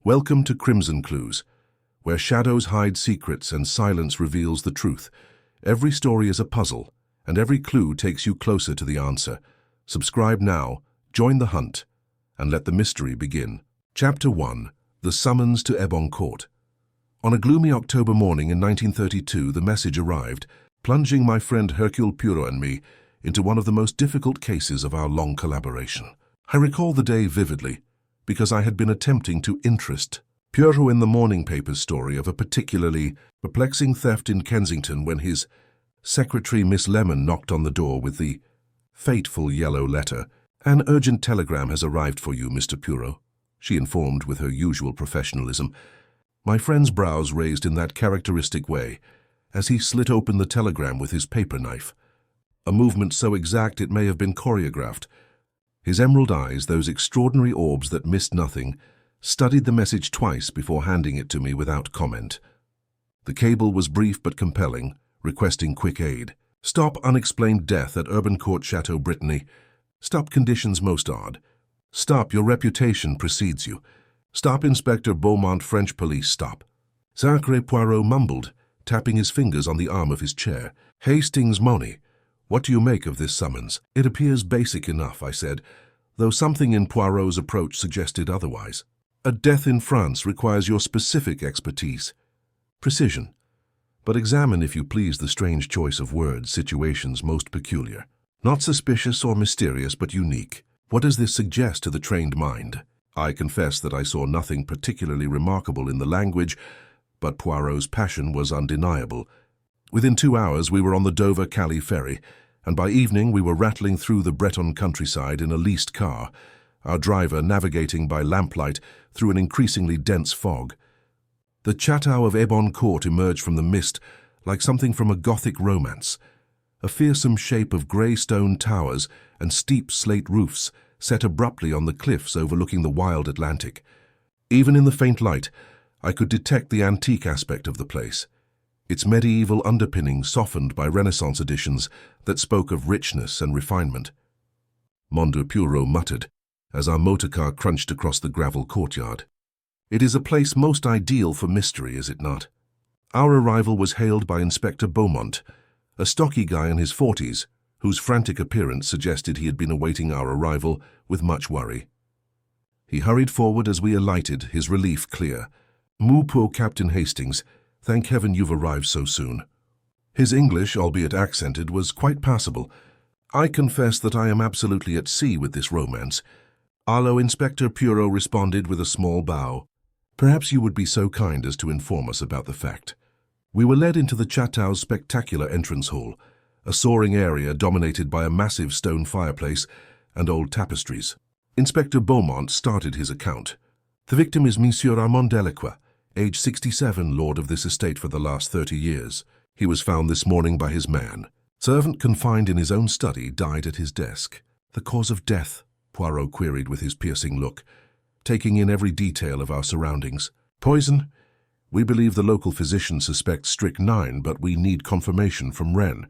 Welcome to Crimson Clues, where shadows hide secrets and silence reveals the truth. Every story is a puzzle, and every clue takes you closer to the answer. Subscribe now, join the hunt, and let the mystery begin. Chapter 1. The Summons to Ebon Court. On a gloomy October morning in 1932, the message arrived, plunging my friend Hercule Poirot and me into one of the most difficult cases of our long collaboration. I recall the day vividly, because I had been attempting to interest Poirot in the morning paper's story of a particularly perplexing theft in Kensington when his secretary Miss Lemon knocked on the door with the fateful yellow letter. "An urgent telegram has arrived for you, Mr. Poirot," she informed with her usual professionalism. My friend's brows raised in that characteristic way as he slit open the telegram with his paper knife, a movement so exact it may have been choreographed. His emerald eyes, those extraordinary orbs that missed nothing, studied the message twice before handing it to me without comment. The cable was brief but compelling, requesting quick aid. "Stop unexplained death at Ebon Court, Chateau Brittany. Stop conditions most odd. Stop, your reputation precedes you. Stop, Inspector Beaumont, French police, stop." Hercule Poirot mumbled, tapping his fingers on the arm of his chair. "Hastings Money, what do you make of this summons?" "It appears basic enough," I said, though something in Poirot's approach suggested otherwise. "A death in France requires your specific expertise. Precision. But examine, if you please, the strange choice of words, situations most peculiar. Not suspicious or mysterious, but unique. What does this suggest to the trained mind?" I confess that I saw nothing particularly remarkable in the language, but Poirot's passion was undeniable. Within 2 hours we were on the Dover-Calais ferry, and by evening we were rattling through the Breton countryside in a leased car, our driver navigating by lamplight through an increasingly dense fog. The Château of Ebon Court emerged from the mist like something from a Gothic romance, a fearsome shape of grey stone towers and steep slate roofs set abruptly on the cliffs overlooking the wild Atlantic. Even in the faint light, I could detect the antique aspect of the place, its medieval underpinnings softened by Renaissance additions that spoke of richness and refinement. Monsieur Poirot muttered as our motorcar crunched across the gravel courtyard. "It is a place most ideal for mystery, is it not?" Our arrival was hailed by Inspector Beaumont, a stocky guy in his 40s, whose frantic appearance suggested he had been awaiting our arrival with much worry. He hurried forward as we alighted, his relief clear. "Mon poor Captain Hastings, thank heaven you've arrived so soon." His English, albeit accented, was quite passable. "I confess that I am absolutely at sea with this romance." "Allo," Inspector Poirot responded with a small bow. "Perhaps you would be so kind as to inform us about the fact." We were led into the Château's spectacular entrance hall, a soaring area dominated by a massive stone fireplace and old tapestries. Inspector Beaumont started his account. "The victim is Monsieur Armand Delacroix, age 67, lord of this estate for the last 30 years. He was found this morning by his man. Servant confined in his own study died at his desk." "The cause of death?" Poirot queried with his piercing look, taking in every detail of our surroundings. "Poison? We believe the local physician suspects strychnine, but we need confirmation from Rennes.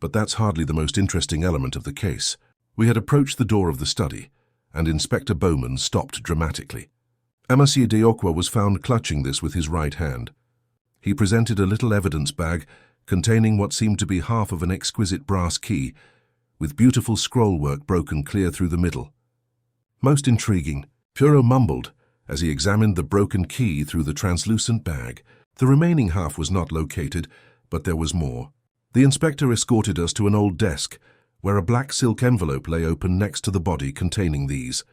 But that's hardly the most interesting element of the case." We had approached the door of the study, and Inspector Beaumont stopped dramatically. Monsieur Delacroix was found clutching this with his right hand. He presented a little evidence bag containing what seemed to be half of an exquisite brass key, with beautiful scrollwork broken clear through the middle. "Most intriguing," Poirot mumbled as he examined the broken key through the translucent bag. The remaining half was not located, but there was more. The inspector escorted us to an old desk, where a black silk envelope lay open next to the body containing these.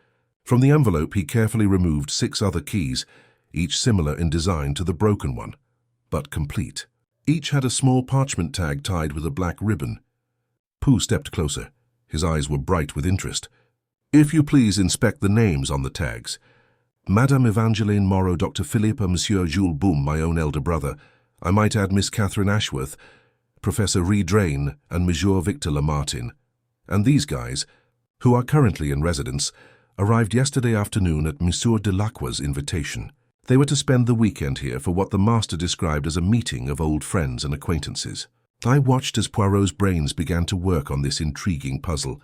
From the envelope he carefully removed 6 other keys, each similar in design to the broken one, but complete. Each had a small parchment tag tied with a black ribbon. Pooh stepped closer. His eyes were bright with interest. "If you please inspect the names on the tags. Madame Evangeline Moreau, Dr. Philippe, Monsieur Jules Boum, my own elder brother. I might add Miss Catherine Ashworth, Professor Redrain, and Monsieur Victor Lamartine. And these guys, who are currently in residence, arrived yesterday afternoon at Monsieur Delacroix's invitation. They were to spend the weekend here for what the master described as a meeting of old friends and acquaintances." I watched as Poirot's brains began to work on this intriguing puzzle.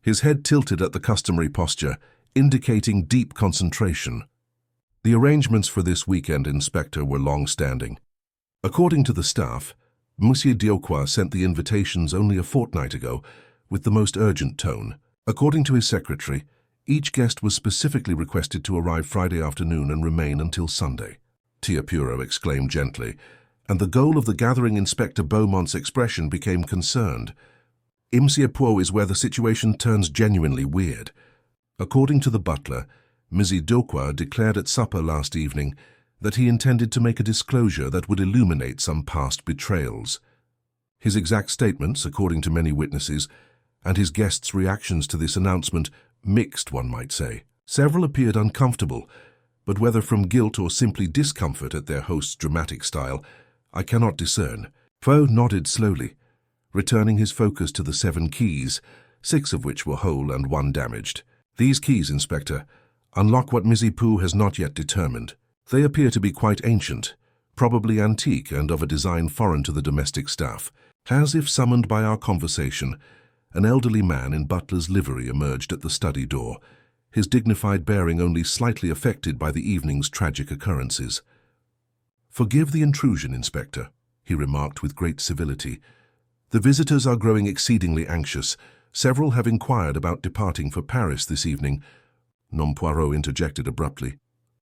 His head tilted at the customary posture, indicating deep concentration. The arrangements for this weekend, Inspector, were long-standing. According to the staff, Monsieur Diocroix sent the invitations only a fortnight ago with the most urgent tone. According to his secretary, each guest was specifically requested to arrive Friday afternoon and remain until Sunday. Tia Poirot exclaimed gently, and the goal of the gathering, Inspector Beaumont's expression became concerned. Monsieur Poirot is where the situation turns genuinely weird. According to the butler, Monsieur Diocroix declared at supper last evening that he intended to make a disclosure that would illuminate some past betrayals. His exact statements, according to many witnesses, and his guests' reactions to this announcement mixed, one might say. Several appeared uncomfortable, but whether from guilt or simply discomfort at their host's dramatic style, I cannot discern. Poe nodded slowly, returning his focus to the 7 keys, 6 of which were whole and 1 damaged. These keys, Inspector, unlock what Monsieur Poirot has not yet determined. They appear to be quite ancient, probably antique and of a design foreign to the domestic staff. As if summoned by our conversation, an elderly man in butler's livery emerged at the study door, his dignified bearing only slightly affected by the evening's tragic occurrences. "Forgive the intrusion, Inspector," he remarked with great civility. "The visitors are growing exceedingly anxious. Several have inquired about departing for Paris this evening." Poirot interjected abruptly.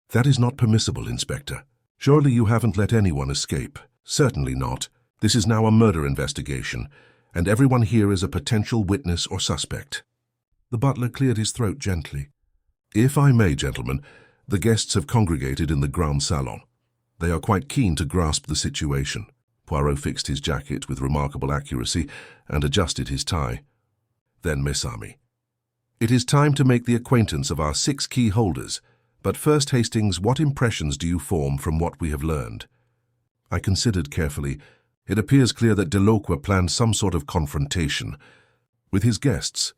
"That is not permissible, Inspector. Surely you haven't let anyone escape." "Certainly not. This is now a murder investigation, and everyone here is a potential witness or suspect." The butler cleared his throat gently. "If I may, gentlemen, the guests have congregated in the Grand Salon. They are quite keen to grasp the situation." Poirot fixed his jacket with remarkable accuracy and adjusted his tie. "Then, Miss Ami, it is time to make the acquaintance of our 6 key holders. But first, Hastings, what impressions do you form from what we have learned?" I considered carefully. It appears clear that Diocroix planned some sort of confrontation with his guests.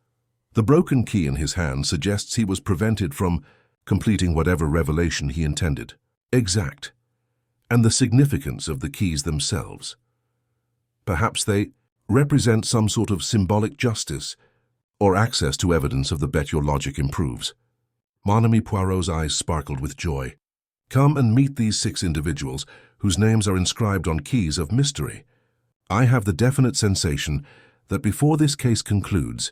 The broken key in his hand suggests he was prevented from completing whatever revelation he intended. Exact. And the significance of the keys themselves. Perhaps they represent some sort of symbolic justice or access to evidence of the bet your logic improves. Mon ami Poirot's eyes sparkled with joy. "Come and meet these 6 individuals whose names are inscribed on keys of mystery. I have the definite sensation that before this case concludes,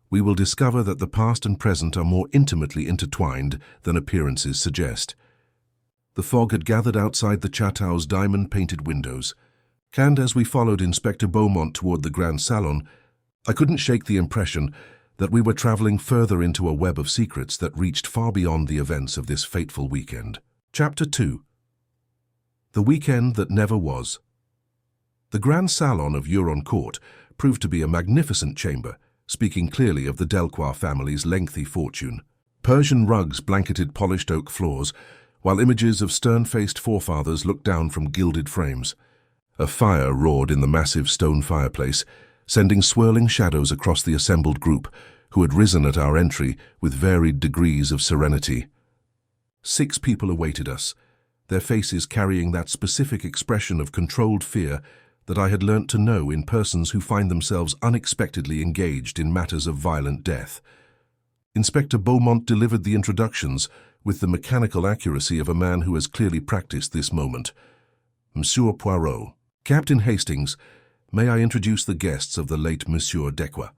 we will discover that the past and present are more intimately intertwined than appearances suggest." The fog had gathered outside the Chateau's diamond-painted windows, and as we followed Inspector Beaumont toward the Grand Salon, I couldn't shake the impression that we were traveling further into a web of secrets that reached far beyond the events of this fateful weekend. Chapter 2. The Weekend That Never Was. The Grand Salon of Ebon Court proved to be a magnificent chamber, speaking clearly of the Delacroix family's lengthy fortune. Persian rugs blanketed polished oak floors, while images of stern-faced forefathers looked down from gilded frames. A fire roared in the massive stone fireplace, sending swirling shadows across the assembled group, who had risen at our entry with varied degrees of serenity. 6 people awaited us, their faces carrying that specific expression of controlled fear that I had learnt to know in persons who find themselves unexpectedly engaged in matters of violent death. Inspector Beaumont delivered the introductions with the mechanical accuracy of a man who has clearly practiced this moment. "Monsieur Poirot. Captain Hastings, may I introduce the guests of the late Monsieur Diocroix?"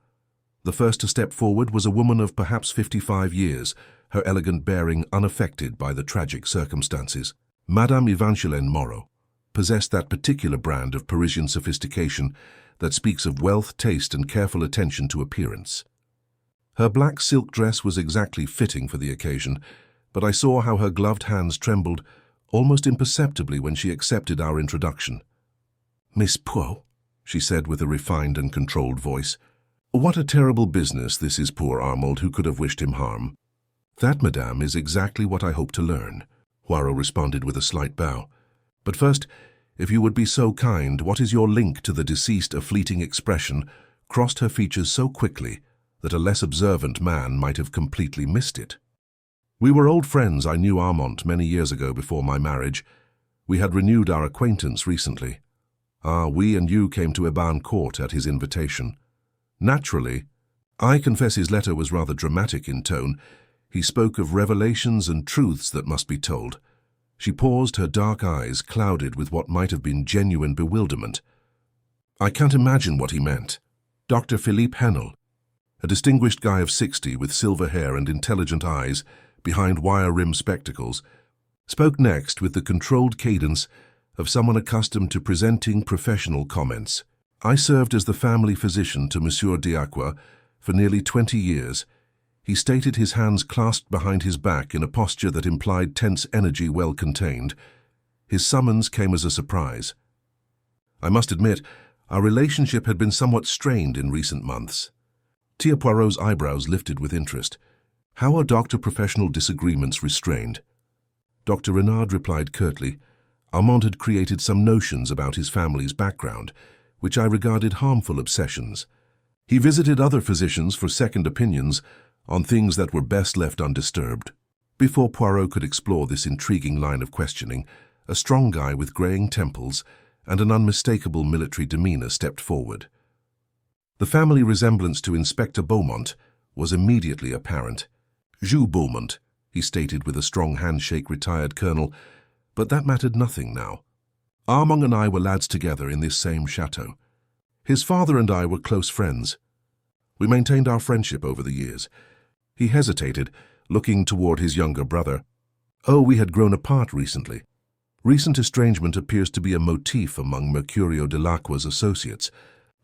The first to step forward was a woman of perhaps 55 years, her elegant bearing unaffected by the tragic circumstances. Madame Evangeline Moreau possessed that particular brand of Parisian sophistication that speaks of wealth, taste, and careful attention to appearance. Her black silk dress was exactly fitting for the occasion, but I saw how her gloved hands trembled almost imperceptibly when she accepted our introduction. "Miss Poirot," she said with a refined and controlled voice. "What a terrible business this is, poor Armand, who could have wished him harm." "That, madame, is exactly what I hope to learn," Poirot responded with a slight bow. "But first, if you would be so kind, what is your link to the deceased?" A fleeting expression crossed her features so quickly that a less observant man might have completely missed it. "We were old friends. I knew Armand many years ago before my marriage. We had renewed our acquaintance recently." "Ah, we and you came to Ebon Court at his invitation." "Naturally. I confess his letter was rather dramatic in tone. He spoke of revelations and truths that must be told. She paused, her dark eyes clouded with what might have been genuine bewilderment. "I can't imagine what he meant." Dr. Philippe Henel, a distinguished guy of 60 with silver hair and intelligent eyes behind wire-rimmed spectacles, spoke next with the controlled cadence of someone accustomed to presenting professional comments. "I served as the family physician to Monsieur d'Acqua for nearly 20 years. He stated, his hands clasped behind his back in a posture that implied tense energy well contained. His summons came as a surprise. I must admit, our relationship had been somewhat strained in recent months." Tia Poirot's eyebrows lifted with interest. "How are doctor-professional disagreements restrained?" Dr. Renard replied curtly. "Armand had created some notions about his family's background, which I regarded harmful obsessions. He visited other physicians for second opinions on things that were best left undisturbed." Before Poirot could explore this intriguing line of questioning, a strong guy with graying temples and an unmistakable military demeanor stepped forward. The family resemblance to Inspector Beaumont was immediately apparent. "Jules Beaumont," he stated with a strong handshake, retired colonel, but that mattered nothing now. "Armand and I were lads together in this same chateau. His father and I were close friends. We maintained our friendship over the years." He hesitated, looking toward his younger brother. "Oh, we had grown apart recently. Recent estrangement appears to be a motif among Mercurio de Lacqua's associates."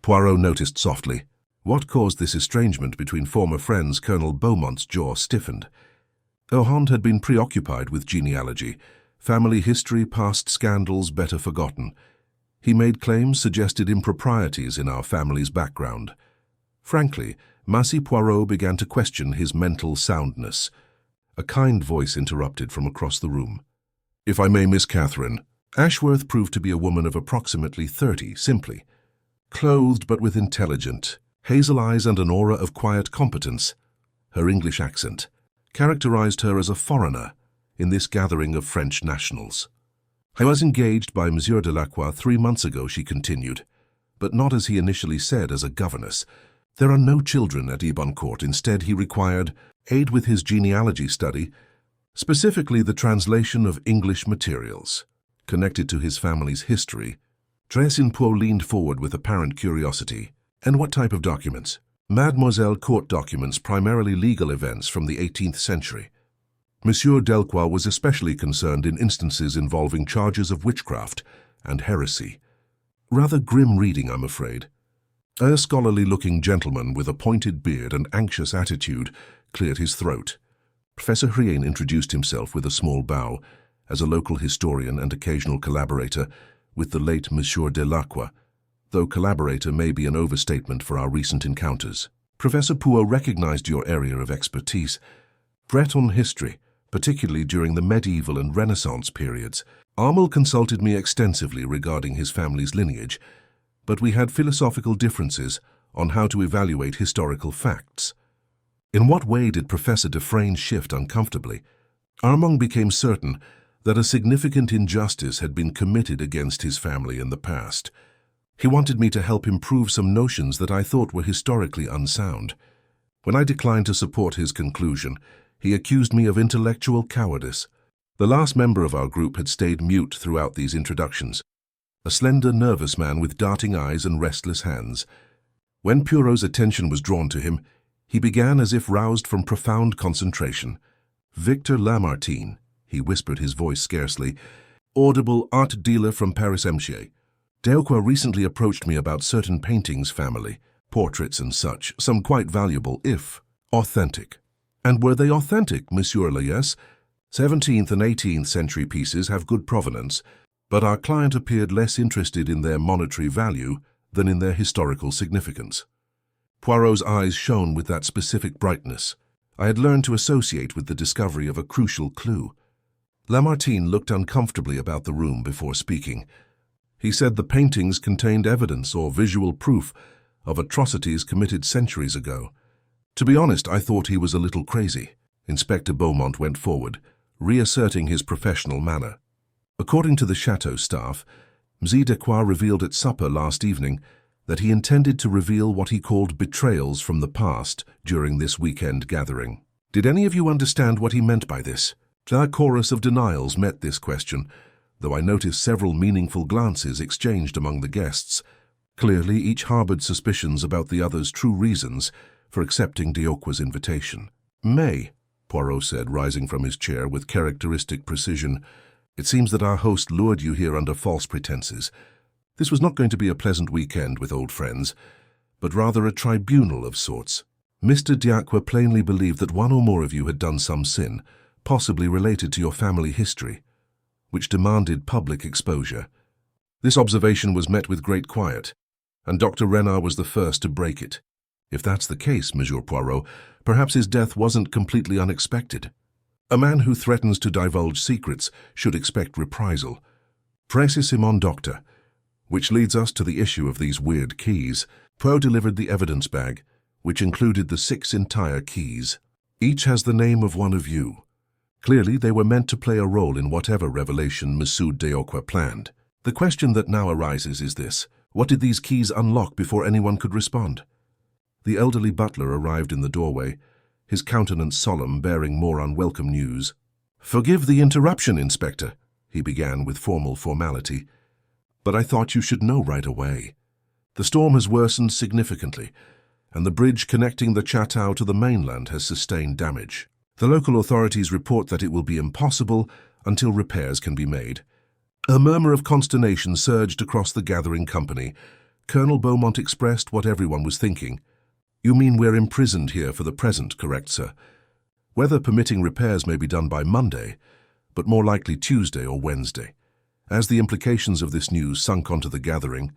Poirot noticed softly. What caused this estrangement between former friends? Colonel Beaumont's jaw stiffened. Armand had been preoccupied with genealogy, family history, past scandals better forgotten. He made claims suggested improprieties in our family's background. Frankly, Massy Poirot began to question his mental soundness. A kind voice interrupted from across the room. "If I may, Miss Catherine." Ashworth proved to be a woman of approximately 30, simply clothed but with intelligent, hazel eyes and an aura of quiet competence. Her English accent characterized her as a foreigner in this gathering of French nationals. "I was engaged by Monsieur de Lacqua 3 months ago," she continued, "but not as he initially said, as a governess. There are no children at Ebon Court. Instead, he required aid with his genealogy study, specifically the translation of English materials connected to his family's history." Dressin Poe leaned forward with apparent curiosity. "And what type of documents?" "Mademoiselle, court documents, primarily legal events from the 18th century. Monsieur Delacroix was especially concerned in instances involving charges of witchcraft and heresy." Rather grim reading, I'm afraid. A scholarly-looking gentleman with a pointed beard and anxious attitude cleared his throat. Professor Rien introduced himself with a small bow as a local historian and occasional collaborator with the late Monsieur Delacroix, though collaborator may be an overstatement for our recent encounters. "Professor Poirot recognized your area of expertise, Breton history, particularly during the medieval and Renaissance periods. Armel consulted me extensively regarding his family's lineage, but we had philosophical differences on how to evaluate historical facts." In what way did Professor Dufresne shift uncomfortably? Armand became certain that a significant injustice had been committed against his family in the past. He wanted me to help him prove some notions that I thought were historically unsound. When I declined to support his conclusion, he accused me of intellectual cowardice. The last member of our group had stayed mute throughout these introductions, a slender, nervous man with darting eyes and restless hands. When Poirot's attention was drawn to him, he began as if roused from profound concentration. "Victor Lamartine," he whispered, his voice scarcely audible, "art dealer from Paris Mchier. Delacroix recently approached me about certain paintings, family, portraits and such, some quite valuable, if authentic." "And were they authentic, Monsieur Layes? 17th and 18th century pieces have good provenance, but our client appeared less interested in their monetary value than in their historical significance." Poirot's eyes shone with that specific brightness I had learned to associate with the discovery of a crucial clue. Lamartine looked uncomfortably about the room before speaking. He said the paintings contained evidence or visual proof of atrocities committed centuries ago. To be honest, I thought he was a little crazy. Inspector Beaumont went forward, reasserting his professional manner. According to the chateau staff, Mzee Decroix revealed at supper last evening that he intended to reveal what he called betrayals from the past during this weekend gathering. Did any of you understand what he meant by this? A chorus of denials met this question, though I noticed several meaningful glances exchanged among the guests. Clearly, each harbored suspicions about the other's true reasons for accepting Dioqua's invitation. "May," Poirot said, rising from his chair with characteristic precision, "it seems that our host lured you here under false pretenses. This was not going to be a pleasant weekend with old friends, but rather a tribunal of sorts. Mr. Dioqua plainly believed that one or more of you had done some sin, possibly related to your family history, which demanded public exposure. This observation was met with great quiet, and Dr. Renard was the first to break it. If that's the case, Monsieur Poirot, perhaps his death wasn't completely unexpected. A man who threatens to divulge secrets should expect reprisal. Précisément, doctor. Which leads us to the issue of these weird keys. Poirot delivered the evidence bag, which included the 6 entire keys. Each has the name of one of you. Clearly, they were meant to play a role in whatever revelation Monsieur Dioqua planned. The question that now arises is this: what did these keys unlock before anyone could respond? The elderly butler arrived in the doorway, his countenance solemn, bearing more unwelcome news. "Forgive the interruption, Inspector," he began with formal formality, "but I thought you should know right away. The storm has worsened significantly, and the bridge connecting the Chateau to the mainland has sustained damage. The local authorities report that it will be impossible until repairs can be made." A murmur of consternation surged across the gathering company. Colonel Beaumont expressed what everyone was thinking. "You mean we're imprisoned here for the present, correct, sir? Weather permitting, repairs may be done by Monday, but more likely Tuesday or Wednesday." As the implications of this news sunk onto the gathering,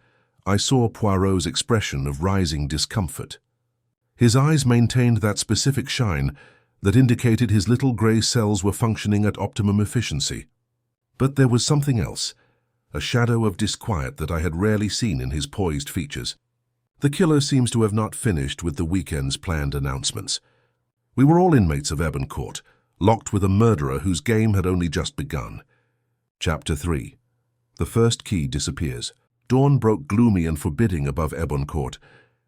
I saw Poirot's expression of rising discomfort. His eyes maintained that specific shine that indicated his little grey cells were functioning at optimum efficiency. But there was something else, a shadow of disquiet that I had rarely seen in his poised features. The killer seems to have not finished with the weekend's planned announcements. We were all inmates of Ebon Court, locked with a murderer whose game had only just begun. Chapter 3. The first key disappears. Dawn broke gloomy and forbidding above Ebon Court,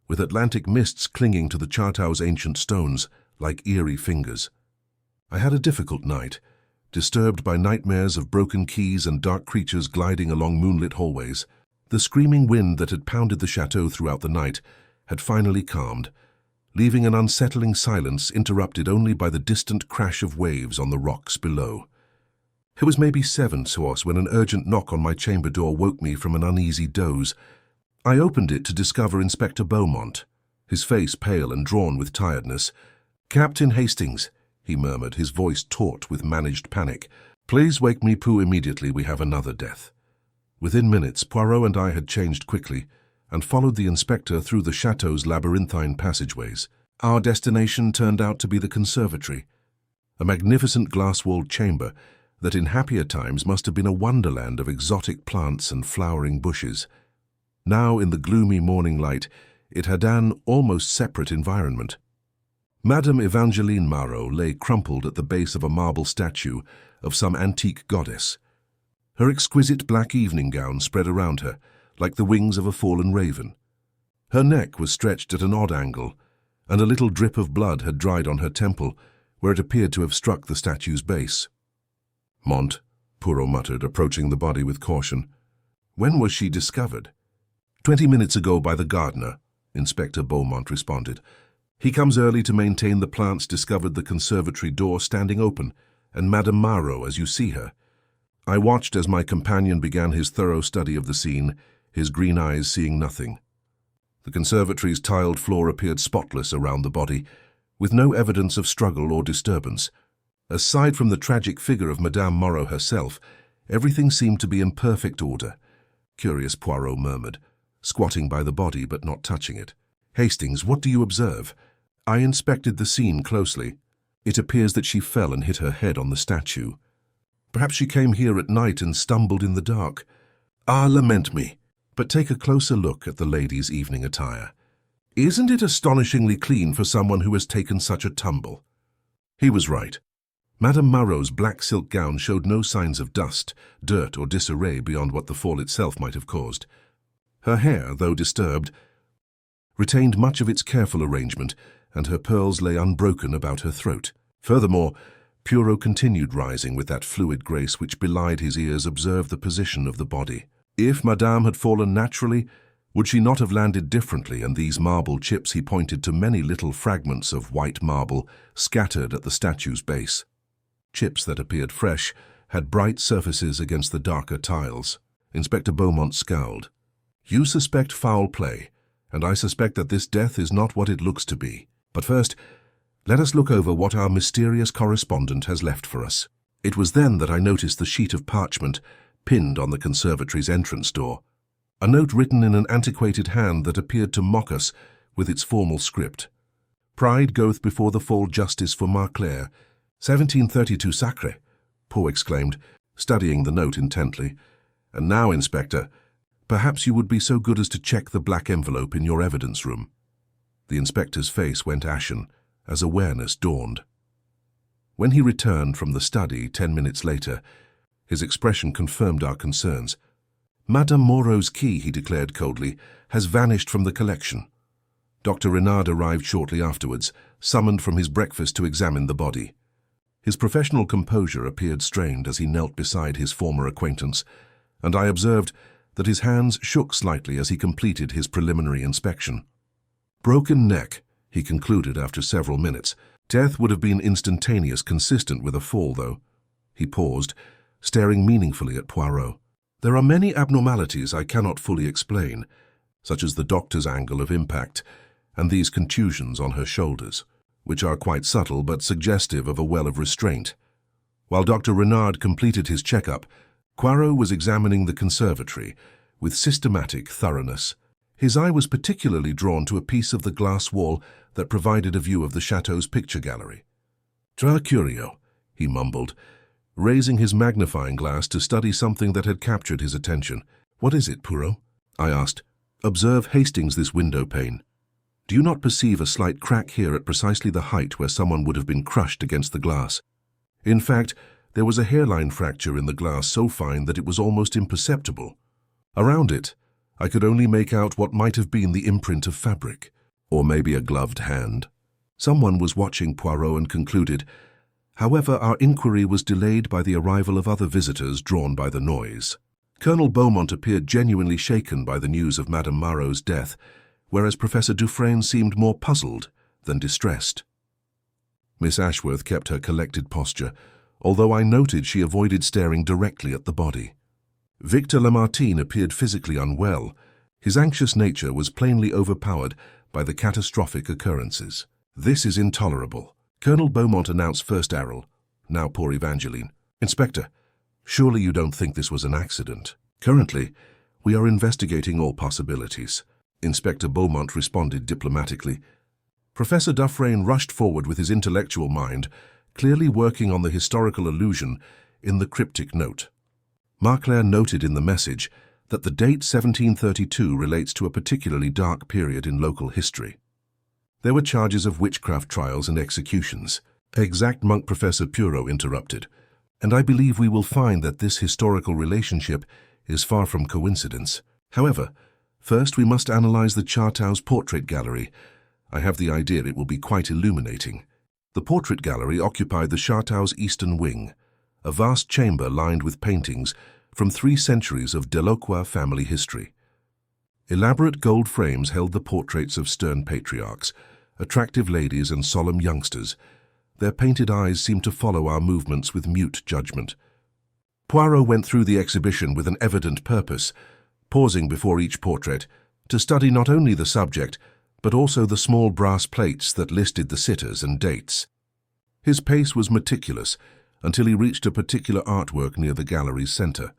with Atlantic mists clinging to the Chateau's ancient stones like eerie fingers. I had a difficult night, disturbed by nightmares of broken keys and dark creatures gliding along moonlit hallways. The screaming wind that had pounded the chateau throughout the night had finally calmed, leaving an unsettling silence interrupted only by the distant crash of waves on the rocks below. It was maybe 7 source when an urgent knock on my chamber door woke me from an uneasy doze. I opened it to discover Inspector Beaumont, his face pale and drawn with tiredness. "Captain Hastings," he murmured, his voice taut with managed panic, "please wake me immediately, we have another death." Within minutes, Poirot and I had changed quickly and followed the inspector through the chateau's labyrinthine passageways. Our destination turned out to be the conservatory, a magnificent glass-walled chamber that in happier times must have been a wonderland of exotic plants and flowering bushes. Now, in the gloomy morning light, it had an almost separate environment. Madame Evangeline Marot lay crumpled at the base of a marble statue of some antique goddess. Her exquisite black evening gown spread around her, like the wings of a fallen raven. Her neck was stretched at an odd angle, and a little drip of blood had dried on her temple, where it appeared to have struck the statue's base. "Mont," Poirot muttered, approaching the body with caution. "When was she discovered?" 20 minutes ago by the gardener," Inspector Beaumont responded. "He comes early to maintain the plants, discovered the conservatory door standing open, and Madame Marot as you see her. I watched as my companion began his thorough study of the scene, his green eyes seeing nothing. The conservatory's tiled floor appeared spotless around the body, with no evidence of struggle or disturbance. Aside from the tragic figure of Madame Marot herself, everything seemed to be in perfect order." Curious, Poirot murmured, squatting by the body but not touching it. "Hastings, what do you observe?" "I inspected the scene closely. It appears that she fell and hit her head on the statue. Perhaps she came here at night and stumbled in the dark. Ah, lament me. But take a closer look at the lady's evening attire. Isn't it astonishingly clean for someone who has taken such a tumble?" He was right. Madame Marot's black silk gown showed no signs of dust, dirt, or disarray beyond what the fall itself might have caused. Her hair, though disturbed, retained much of its careful arrangement, and her pearls lay unbroken about her throat. Furthermore, Poirot continued rising with that fluid grace which belied his ears. Observed the position of the body. If Madame had fallen naturally, would she not have landed differently? And these marble chips, he pointed to many little fragments of white marble scattered at the statue's base. Chips that appeared fresh, had bright surfaces against the darker tiles. Inspector Beaumont scowled. You suspect foul play, and I suspect that this death is not what it looks to be. But first, let us look over what our mysterious correspondent has left for us. It was then that I noticed the sheet of parchment pinned on the conservatory's entrance door. A note written in an antiquated hand that appeared to mock us with its formal script. Pride goeth before the fall, justice for Marclair. 1732 sacre, Poe exclaimed, studying the note intently. And now, Inspector, perhaps you would be so good as to check the black envelope in your evidence room. The inspector's face went ashen as awareness dawned. When he returned from the study 10 minutes later, his expression confirmed our concerns. Madame Moreau's key, he declared coldly, has vanished from the collection. Dr. Renard arrived shortly afterwards, summoned from his breakfast to examine the body. His professional composure appeared strained as he knelt beside his former acquaintance, and I observed that his hands shook slightly as he completed his preliminary inspection. Broken neck, he concluded after several minutes. Death would have been instantaneous, consistent with a fall, though. He paused, staring meaningfully at Poirot. There are many abnormalities I cannot fully explain, such as the doctor's angle of impact and these contusions on her shoulders, which are quite subtle but suggestive of a well of restraint. While Dr. Renard completed his checkup, Poirot was examining the conservatory with systematic thoroughness. His eye was particularly drawn to a piece of the glass wall that provided a view of the chateau's picture gallery. "Très curieux," he mumbled, raising his magnifying glass to study something that had captured his attention. "What is it, Poirot?" I asked. "Observe Hastings this window pane. Do you not perceive a slight crack here at precisely the height where someone would have been crushed against the glass? In fact, there was a hairline fracture in the glass so fine that it was almost imperceptible. Around it, I could only make out what might have been the imprint of fabric, or maybe a gloved hand." Someone was watching Poirot and concluded, "However, our inquiry was delayed by the arrival of other visitors drawn by the noise." Colonel Beaumont appeared genuinely shaken by the news of Madame Moreau's death, whereas Professor Dufresne seemed more puzzled than distressed. Miss Ashworth kept her collected posture, although I noted she avoided staring directly at the body. Victor Lamartine appeared physically unwell. His anxious nature was plainly overpowered by the catastrophic occurrences. "This is intolerable," Colonel Beaumont announced first Errol, now poor Evangeline. "Inspector, surely you don't think this was an accident?" "Currently, we are investigating all possibilities," Inspector Beaumont responded diplomatically. Professor Dufresne rushed forward with his intellectual mind, clearly working on the historical allusion in the cryptic note. Marclair noted in the message that the date 1732 relates to a particularly dark period in local history. There were charges of witchcraft trials and executions. Exact monk Professor Poirot interrupted, and I believe we will find that this historical relationship is far from coincidence. However, first we must analyze the Chartau's portrait gallery. I have the idea it will be quite illuminating. The portrait gallery occupied the Chartau's eastern wing, a vast chamber lined with paintings from 3 centuries of Delacroix family history. Elaborate gold frames held the portraits of stern patriarchs, attractive ladies and solemn youngsters. Their painted eyes seemed to follow our movements with mute judgment. Poirot went through the exhibition with an evident purpose, pausing before each portrait to study not only the subject, but also the small brass plates that listed the sitters and dates. His pace was meticulous until he reached a particular artwork near the gallery's center.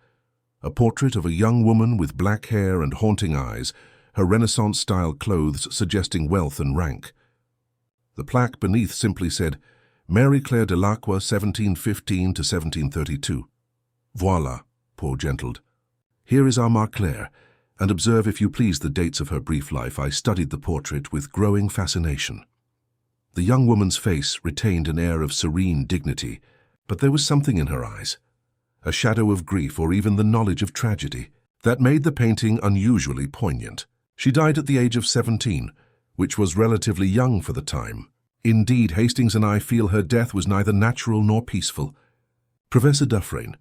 A portrait of a young woman with black hair and haunting eyes, her Renaissance-style clothes suggesting wealth and rank. The plaque beneath simply said, "Mary Claire Delacroix, 1715 to 1732. "Voila," Poe gentled. "Here is our Marclair, and observe if you please the dates of her brief life." I studied the portrait with growing fascination. The young woman's face retained an air of serene dignity, but there was something in her eyes, a shadow of grief or even the knowledge of tragedy, that made the painting unusually poignant. She died at the age of 17, which was relatively young for the time. Indeed, Hastings and I feel her death was neither natural nor peaceful. Professor Dufresne,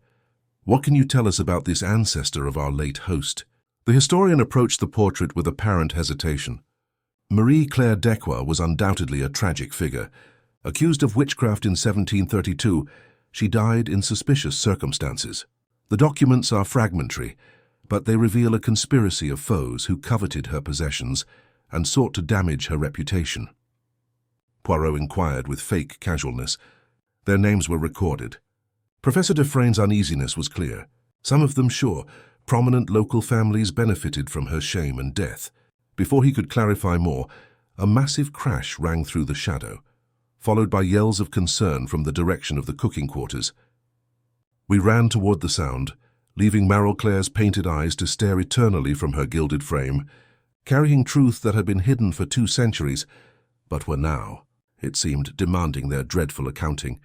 what can you tell us about this ancestor of our late host? The historian approached the portrait with apparent hesitation. Marie Claire Decroix was undoubtedly a tragic figure. Accused of witchcraft in 1732, she died in suspicious circumstances. The documents are fragmentary, but they reveal a conspiracy of foes who coveted her possessions and sought to damage her reputation. Poirot inquired with fake casualness. Their names were recorded. Professor Dufresne's uneasiness was clear. Some of them, sure, prominent local families benefited from her shame and death. Before he could clarify more, a massive crash rang through the shadow, followed by yells of concern from the direction of the cooking quarters. We ran toward the sound, leaving Marie Claire's painted eyes to stare eternally from her gilded frame, carrying truth that had been hidden for 2 centuries, but were now, it seemed, demanding their dreadful accounting.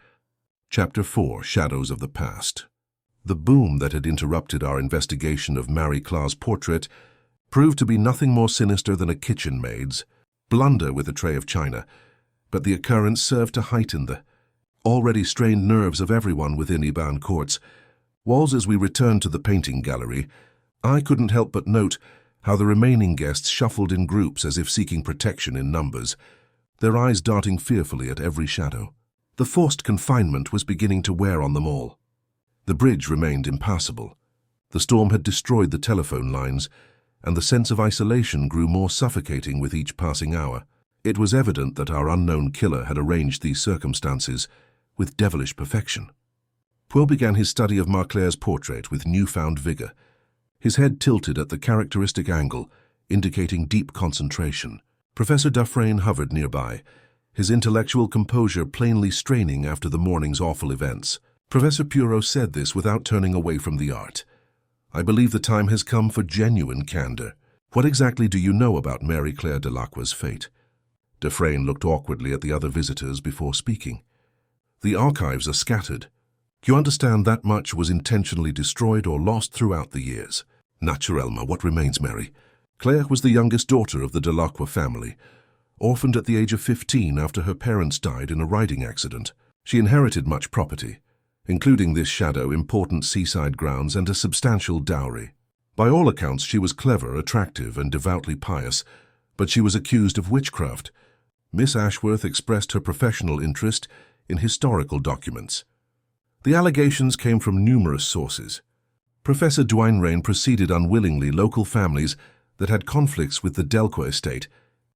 Chapter 4, Shadows of the Past. The boom that had interrupted our investigation of Marie Claire's portrait proved to be nothing more sinister than a kitchen maid's blunder with a tray of china, but the occurrence served to heighten the already strained nerves of everyone within Ebon Court. Whilst as we returned to the painting gallery, I couldn't help but note how the remaining guests shuffled in groups as if seeking protection in numbers, their eyes darting fearfully at every shadow. The forced confinement was beginning to wear on them all. The bridge remained impassable. The storm had destroyed the telephone lines, and the sense of isolation grew more suffocating with each passing hour. It was evident that our unknown killer had arranged these circumstances with devilish perfection. Poirot began his study of Marie Claire's portrait with newfound vigor, his head tilted at the characteristic angle, indicating deep concentration. Professor Dufresne hovered nearby, his intellectual composure plainly straining after the morning's awful events. Professor Poirot said this without turning away from the art. I believe the time has come for genuine candor. What exactly do you know about Marie Claire Delacroix's fate? Dufresne looked awkwardly at the other visitors before speaking. The archives are scattered. You understand that much was intentionally destroyed or lost throughout the years. Naturellement, what remains, Mary? Claire was the youngest daughter of the Delacroix family, orphaned at the age of 15 after her parents died in a riding accident. She inherited much property, including this shadow, important seaside grounds, and a substantial dowry. By all accounts, she was clever, attractive, and devoutly pious, but she was accused of witchcraft. Miss Ashworth expressed her professional interest in historical documents. The allegations came from numerous sources. Professor Duinrain proceeded unwillingly local families that had conflicts with the Delacroix estate,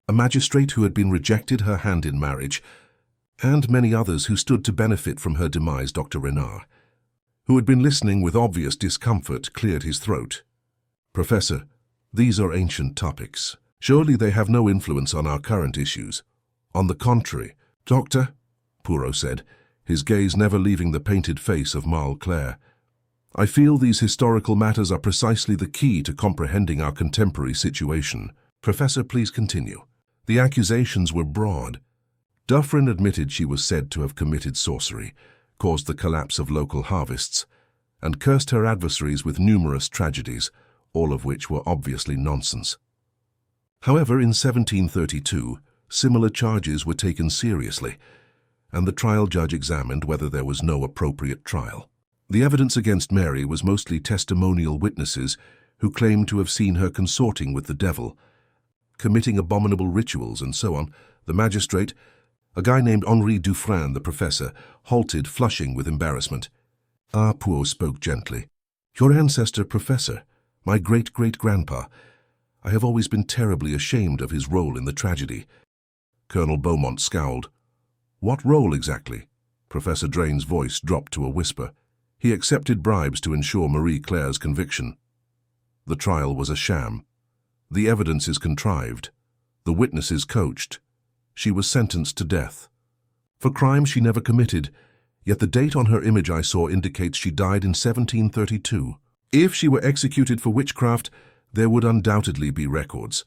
a magistrate who had been rejected her hand in marriage, and many others who stood to benefit from her demise. Dr. Renard, who had been listening with obvious discomfort, cleared his throat. Professor, these are ancient topics. Surely they have no influence on our current issues. On the contrary, Doctor, Poirot said, his gaze never leaving the painted face of Marie Claire, I feel these historical matters are precisely the key to comprehending our contemporary situation. Professor, please continue. The accusations were broad. Dufresne admitted she was said to have committed sorcery, caused the collapse of local harvests, and cursed her adversaries with numerous tragedies, all of which were obviously nonsense. However, in 1732, similar charges were taken seriously, and the trial judge examined whether there was no appropriate trial. The evidence against Mary was mostly testimonial witnesses who claimed to have seen her consorting with the devil, committing abominable rituals, and so on. The magistrate, a guy named Henri Dufresne, the professor, halted, flushing with embarrassment. Ah, Poirot spoke gently. Your ancestor, Professor, my great-great-grandpa. I have always been terribly ashamed of his role in the tragedy. Colonel Beaumont scowled. What role exactly? Professor Drain's voice dropped to a whisper. He accepted bribes to ensure Marie Claire's conviction. The trial was a sham. The evidence is contrived. The witnesses coached. She was sentenced to death. For crimes she never committed, yet the date on her image I saw indicates she died in 1732. If she were executed for witchcraft, there would undoubtedly be records.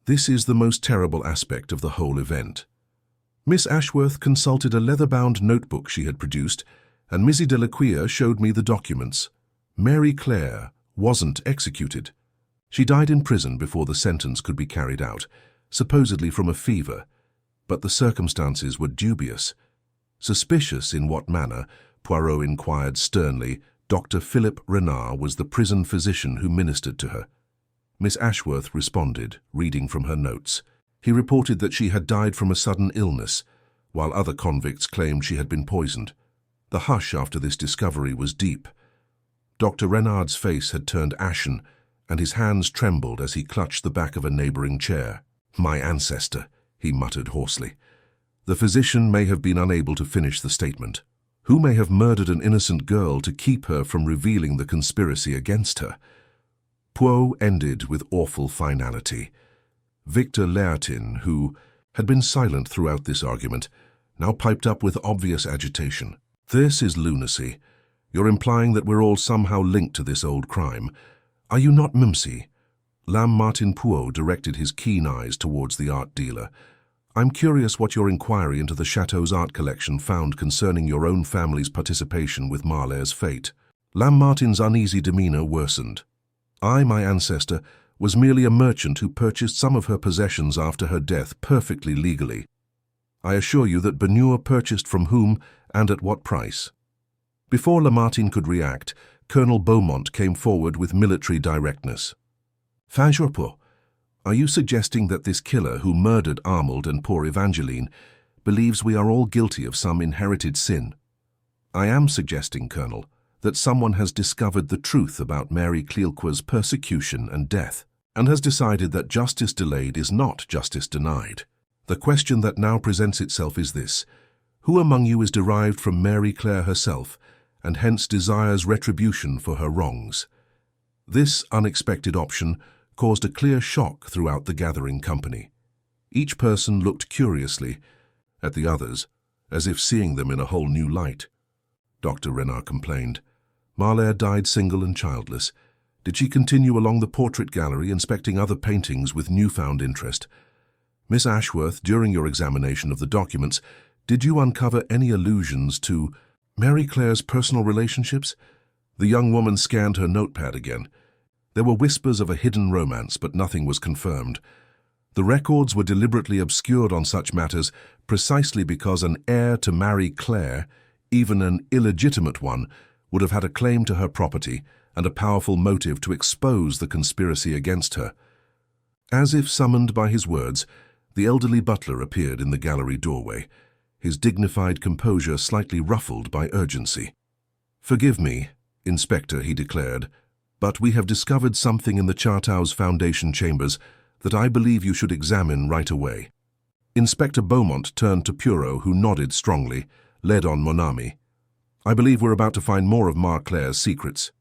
This is the most terrible aspect of the whole event. Miss Ashworth consulted a leather-bound notebook she had produced, and Missy Delacroix showed me the documents. Marie Claire wasn't executed. She died in prison before the sentence could be carried out, supposedly from a fever. But the circumstances were dubious. Suspicious in what manner? Poirot inquired sternly. Dr. Philip Renard was the prison physician who ministered to her. Miss Ashworth responded, reading from her notes. He reported that she had died from a sudden illness, while other convicts claimed she had been poisoned. The hush after this discovery was deep. Dr. Renard's face had turned ashen, and his hands trembled as he clutched the back of a neighboring chair. "My ancestor," he muttered hoarsely. The physician may have been unable to finish the statement. Who may have murdered an innocent girl to keep her from revealing the conspiracy against her? Poirot ended with awful finality. Victor Laertin, who had been silent throughout this argument, now piped up with obvious agitation. "This is lunacy. You're implying that we're all somehow linked to this old crime. Are you not, Mimsy?" Martin Poirot directed his keen eyes towards the art dealer. "I'm curious what your inquiry into the Chateau's art collection found concerning your own family's participation with Marlaire's fate." Martin's uneasy demeanor worsened. "I, my ancestor, was merely a merchant who purchased some of her possessions after her death perfectly legally. I assure you that Benure purchased from whom and at what price." Before Lamartine could react, Colonel Beaumont came forward with military directness. "Fin Jourpot, are you suggesting that this killer who murdered Armand and poor Evangeline believes we are all guilty of some inherited sin?" "I am suggesting, Colonel, that someone has discovered the truth about Mary Cleelqua's persecution and death, and has decided that justice delayed is not justice denied. The question that now presents itself is this: who among you is derived from Mary Claire herself, and hence desires retribution for her wrongs?" This unexpected option caused a clear shock throughout the gathering company. Each person looked curiously at the others, as if seeing them in a whole new light. Dr. Renard complained. "Marlaire died single and childless. Did she continue along the portrait gallery inspecting other paintings with newfound interest? Miss Ashworth, during your examination of the documents, did you uncover any allusions to Mary Claire's personal relationships?" The young woman scanned her notepad again. There were whispers of a hidden romance, but nothing was confirmed. The records were deliberately obscured on such matters precisely because an heir to Mary Claire, even an illegitimate one, would have had a claim to her property and a powerful motive to expose the conspiracy against her. As if summoned by his words, the elderly butler appeared in the gallery doorway, his dignified composure slightly ruffled by urgency. "Forgive me, Inspector," he declared, "but we have discovered something in the Chateau's foundation chambers that I believe you should examine right away." Inspector Beaumont turned to Poirot, who nodded strongly, led on Mon Ami. "I believe we're about to find more of Claire's secrets."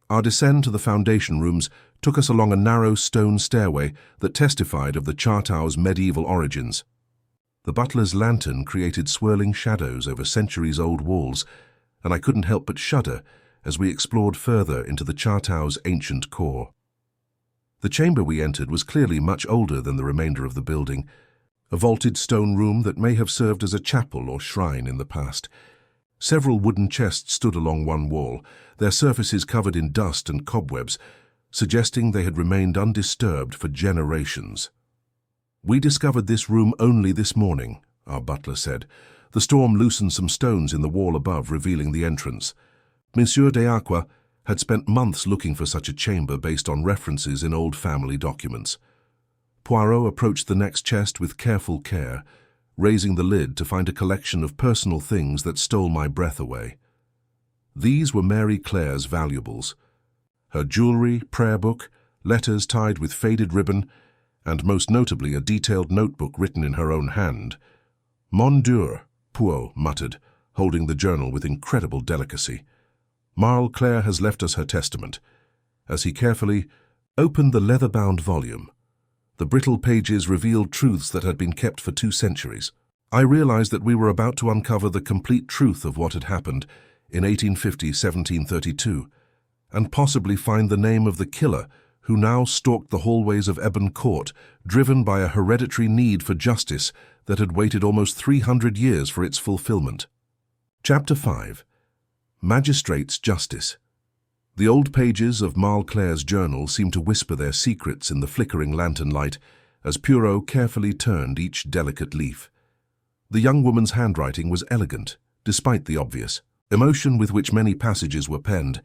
Our descent to the foundation rooms took us along a narrow stone stairway that testified of the Chateau's medieval origins. The butler's lantern created swirling shadows over centuries-old walls, and I couldn't help but shudder as we explored further into the Chateau's ancient core. The chamber we entered was clearly much older than the remainder of the building, a vaulted stone room that may have served as a chapel or shrine in the past. Several wooden chests stood along one wall, their surfaces covered in dust and cobwebs, suggesting they had remained undisturbed for generations. "We discovered this room only this morning," our butler said. "The storm loosened some stones in the wall above, revealing the entrance. Monsieur d'Acqua had spent months looking for such a chamber based on references in old family documents." Poirot approached the next chest with careful care, raising the lid to find a collection of personal things that stole my breath away. These were Mary Claire's valuables. Her jewelry, prayer book, letters tied with faded ribbon, and most notably a detailed notebook written in her own hand. "Mon Dieu," Poirot muttered, holding the journal with incredible delicacy. "Marle Claire has left us her testament." As he carefully opened the leather-bound volume, the brittle pages revealed truths that had been kept for 2 centuries. I realized that we were about to uncover the complete truth of what had happened in 1850-1732, and possibly find the name of the killer who now stalked the hallways of Ebon Court, driven by a hereditary need for justice that had waited almost 300 years for its fulfillment. Chapter 5. Magistrate's Justice. The old pages of Marle Claire's journal seemed to whisper their secrets in the flickering lantern light as Poirot carefully turned each delicate leaf. The young woman's handwriting was elegant, despite the obvious emotion with which many passages were penned,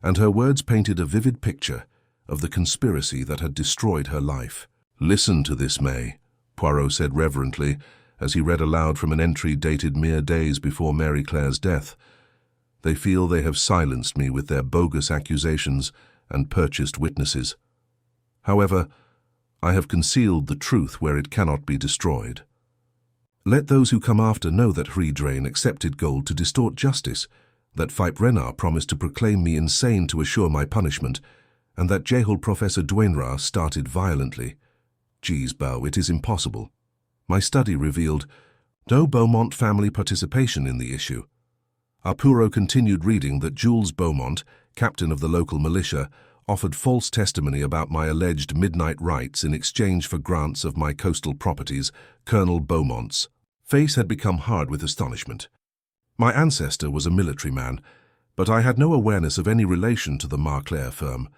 and her words painted a vivid picture of the conspiracy that had destroyed her life. "Listen to this, May," Poirot said reverently, as he read aloud from an entry dated mere days before Mary Claire's death. "They feel they have silenced me with their bogus accusations and purchased witnesses. However, I have concealed the truth where it cannot be destroyed. Let those who come after know that Hridrain accepted gold to distort justice, that Philippe Renard promised to proclaim me insane to assure my punishment, and that Jehol Professor Duenra started violently. Geez, Beau, it is impossible. My study revealed no Beaumont family participation in the issue." Poirot continued reading that Jules Beaumont, captain of the local militia, offered false testimony about my alleged midnight rites in exchange for grants of my coastal properties, Colonel Beaumont's face had become hard with astonishment. My ancestor was a military man, but I had no awareness of any relation to the Marclair firm.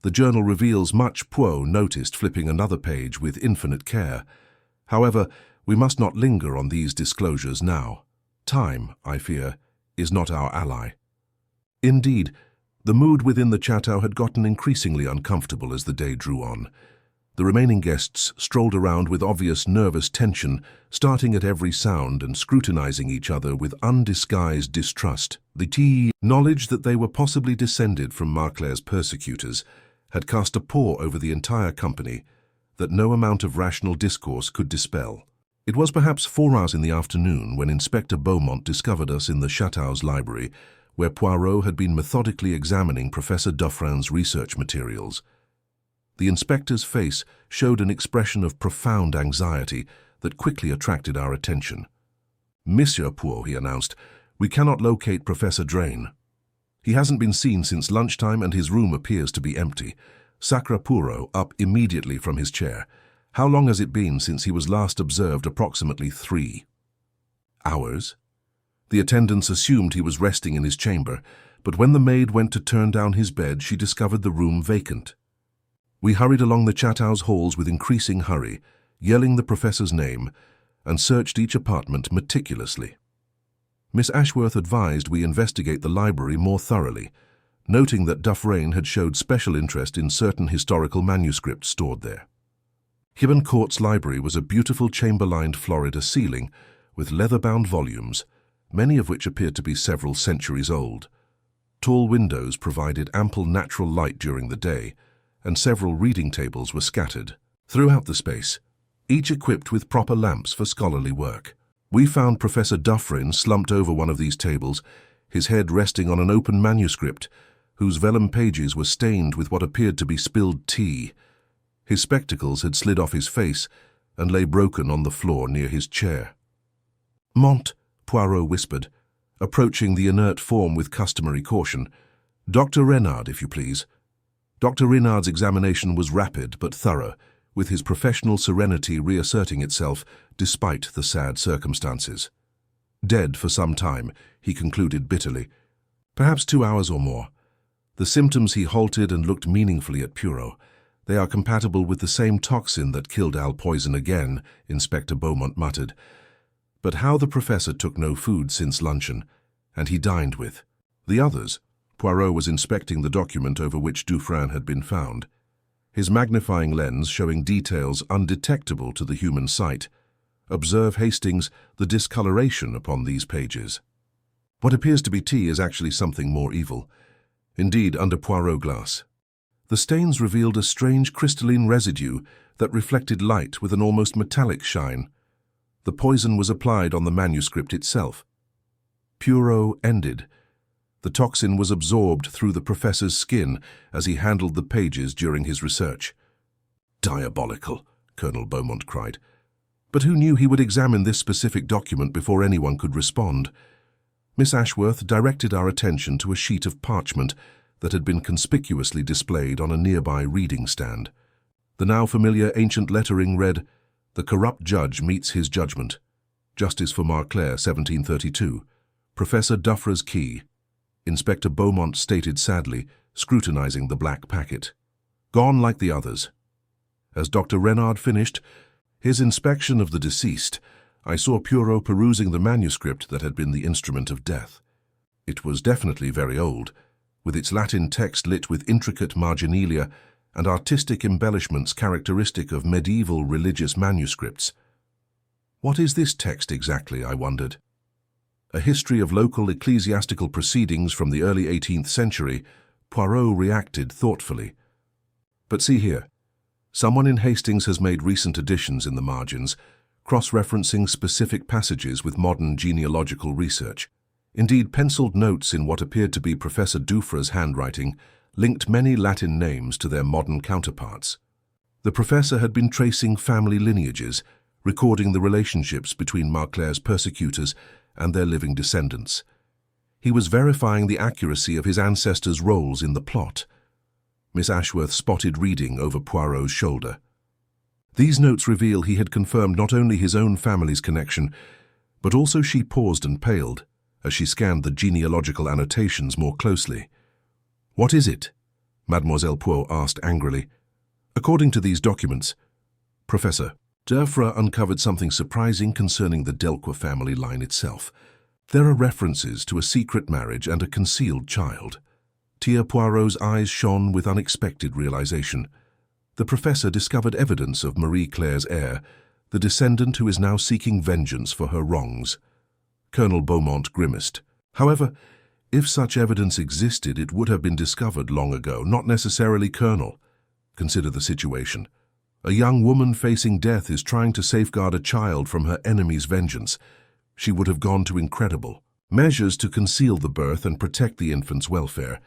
The journal reveals much. Poirot noticed, flipping another page with infinite care. However, we must not linger on these disclosures now. Time, I fear, is not our ally. Indeed, the mood within the chateau had gotten increasingly uncomfortable as the day drew on. The remaining guests strolled around with obvious nervous tension, starting at every sound and scrutinizing each other with undisguised distrust. The knowledge that they were possibly descended from Marclair's persecutors had cast a pall over the entire company that no amount of rational discourse could dispel. It was perhaps 4 hours in the afternoon when Inspector Beaumont discovered us in the chateau's library, where Poirot had been methodically examining Professor Dufresne's research materials. The inspector's face showed an expression of profound anxiety that quickly attracted our attention. "Monsieur Poirot," he announced, "we cannot locate Professor Drain. He hasn't been seen since lunchtime and his room appears to be empty." Sacre Poirot up immediately from his chair. "How long has it been since he was last observed?" "Approximately 3 hours. The attendants assumed he was resting in his chamber, but when the maid went to turn down his bed, she discovered the room vacant. We hurried along the chateau's halls with increasing hurry, yelling the professor's name, and searched each apartment meticulously. Miss Ashworth advised we investigate the library more thoroughly, noting that Dufresne had showed special interest in certain historical manuscripts stored there. Ebon Court's library was a beautiful chamber-lined Florida ceiling with leather-bound volumes, many of which appeared to be several centuries old. Tall windows provided ample natural light during the day, and several reading tables were scattered throughout the space, each equipped with proper lamps for scholarly work. We found Professor Dufresne slumped over one of these tables, his head resting on an open manuscript, whose vellum pages were stained with what appeared to be spilled tea. His spectacles had slid off his face and lay broken on the floor near his chair. "Mont," Poirot whispered, approaching the inert form with customary caution. "Dr. Renard, if you please." Dr. Renard's examination was rapid but thorough, with his professional serenity reasserting itself despite the sad circumstances. "Dead for some time," he concluded bitterly. "Perhaps 2 hours or more. The symptoms." He halted and looked meaningfully at Poirot. "They are compatible with the same toxin that killed Al Poison again," Inspector Beaumont muttered. "But how the professor took no food since luncheon, and he dined with the others." Poirot was inspecting the document over which Dufresne had been found, his magnifying lens showing details undetectable to the human sight. "Observe, Hastings, the discoloration upon these pages. What appears to be tea is actually something more evil. Indeed, under Poirot glass. The stains revealed a strange crystalline residue that reflected light with an almost metallic shine. The poison was applied on the manuscript itself." Poirot ended. The toxin was absorbed through the professor's skin as he handled the pages during his research. "Diabolical," Colonel Beaumont cried. "But who knew he would examine this specific document before anyone could respond?" Miss Ashworth directed our attention to a sheet of parchment that had been conspicuously displayed on a nearby reading stand. The now familiar ancient lettering read, "The corrupt judge meets his judgment. Justice for Marclair, 1732. Professor Dufresne's key." Inspector Beaumont stated sadly, scrutinizing the black packet. "Gone like the others." As Dr. Renard finished his inspection of the deceased, I saw Poirot perusing the manuscript that had been the instrument of death. It was definitely very old, with its Latin text lit with intricate marginalia and artistic embellishments characteristic of medieval religious manuscripts. What is this text exactly, I wondered? A history of local ecclesiastical proceedings from the early 18th century, Poirot reacted thoughtfully. But see here, someone in Hastings has made recent additions in the margins, cross-referencing specific passages with modern genealogical research. Indeed, penciled notes in what appeared to be Professor Dufresne's handwriting linked many Latin names to their modern counterparts. The professor had been tracing family lineages, recording the relationships between Marclaire's persecutors and their living descendants. He was verifying the accuracy of his ancestors' roles in the plot. Miss Ashworth spotted reading over Poirot's shoulder. These notes reveal he had confirmed not only his own family's connection, but also she paused and paled as she scanned the genealogical annotations more closely. "What is it?" Mademoiselle Poirot asked angrily. "According to these documents, Professor Dufresne uncovered something surprising concerning the Delcourt family line itself. There are references to a secret marriage and a concealed child." Tia Poirot's eyes shone with unexpected realization. The professor discovered evidence of Marie Claire's heir, the descendant who is now seeking vengeance for her wrongs. Colonel Beaumont grimaced. "However, if such evidence existed, it would have been discovered long ago, not necessarily Colonel. Consider the situation. A young woman facing death is trying to safeguard a child from her enemy's vengeance. She would have gone to incredible measures to conceal the birth and protect the infant's welfare,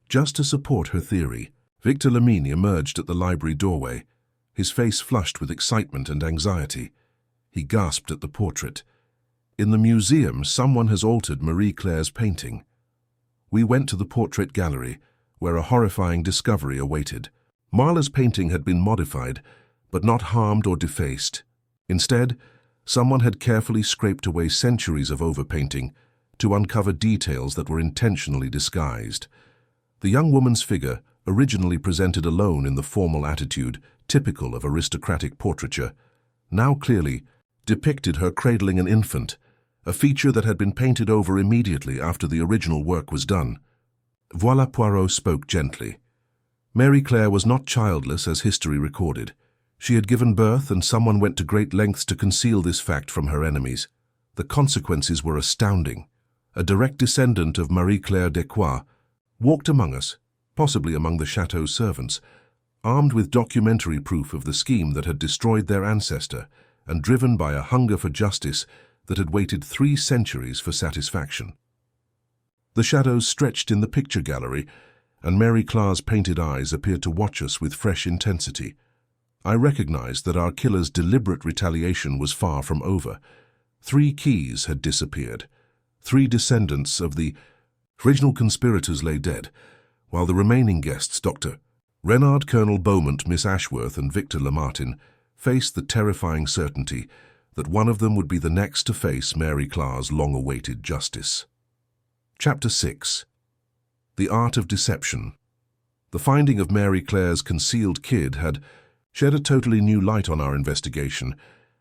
just to support her theory." Victor Lamine emerged at the library doorway, his face flushed with excitement and anxiety. He gasped at the portrait. "In the museum, someone has altered Marie Claire's painting." We went to the portrait gallery, where a horrifying discovery awaited. Marla's painting had been modified, but not harmed or defaced. Instead, someone had carefully scraped away centuries of overpainting to uncover details that were intentionally disguised. The young woman's figure, originally presented alone in the formal attitude typical of aristocratic portraiture, now clearly depicted her cradling an infant, a feature that had been painted over immediately after the original work was done. Voila, Poirot spoke gently. Mary Claire was not childless as history recorded. She had given birth, and someone went to great lengths to conceal this fact from her enemies. The consequences were astounding. A direct descendant of Marie Claire Decroix walked among us, possibly among the chateau's servants, armed with documentary proof of the scheme that had destroyed their ancestor and driven by a hunger for justice that had waited 3 centuries for satisfaction. The shadows stretched in the picture gallery, and Mary Claire's painted eyes appeared to watch us with fresh intensity. I recognized that our killer's deliberate retaliation was far from over. 3 keys had disappeared. 3 descendants of the original conspirators lay dead, while the remaining guests, Dr. Renard, Colonel Beaumont, Miss Ashworth, and Victor Lamartine, faced the terrifying certainty that one of them would be the next to face Mary Claire's long-awaited justice. Chapter 6. The Art of Deception. The finding of Mary Claire's concealed kid had shed a totally new light on our investigation,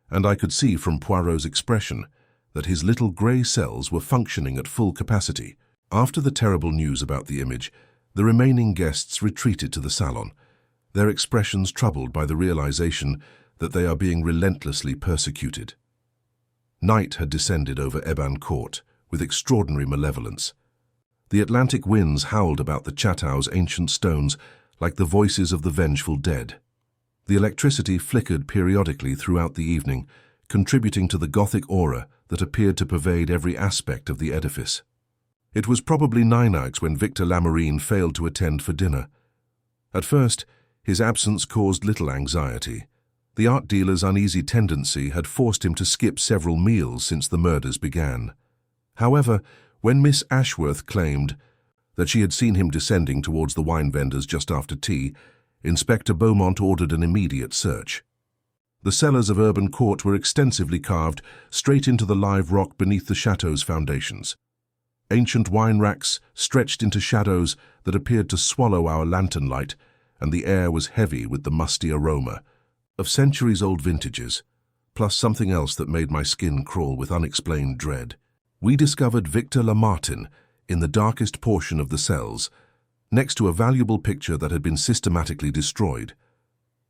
and I could see from Poirot's expression that his little grey cells were functioning at full capacity. After the terrible news about the image, the remaining guests retreated to the salon, their expressions troubled by the realization that they are being relentlessly persecuted. Night had descended over Ebon Court with extraordinary malevolence. The Atlantic winds howled about the chateau's ancient stones like the voices of the vengeful dead. The electricity flickered periodically throughout the evening, contributing to the Gothic aura that appeared to pervade every aspect of the edifice. It was probably 9 hours when Victor Lamarine failed to attend for dinner. At first, his absence caused little anxiety. The art dealer's uneasy tendency had forced him to skip several meals since the murders began. However, when Miss Ashworth claimed that she had seen him descending towards the wine vendors just after tea, Inspector Beaumont ordered an immediate search. The cellars of Ebon Court were extensively carved straight into the live rock beneath the chateau's foundations. Ancient wine racks stretched into shadows that appeared to swallow our lantern light, and the air was heavy with the musty aroma of centuries-old vintages. plus something else that made my skin crawl with unexplained dread. We discovered Victor Lamartine in the darkest portion of the cells, next to a valuable picture that had been systematically destroyed.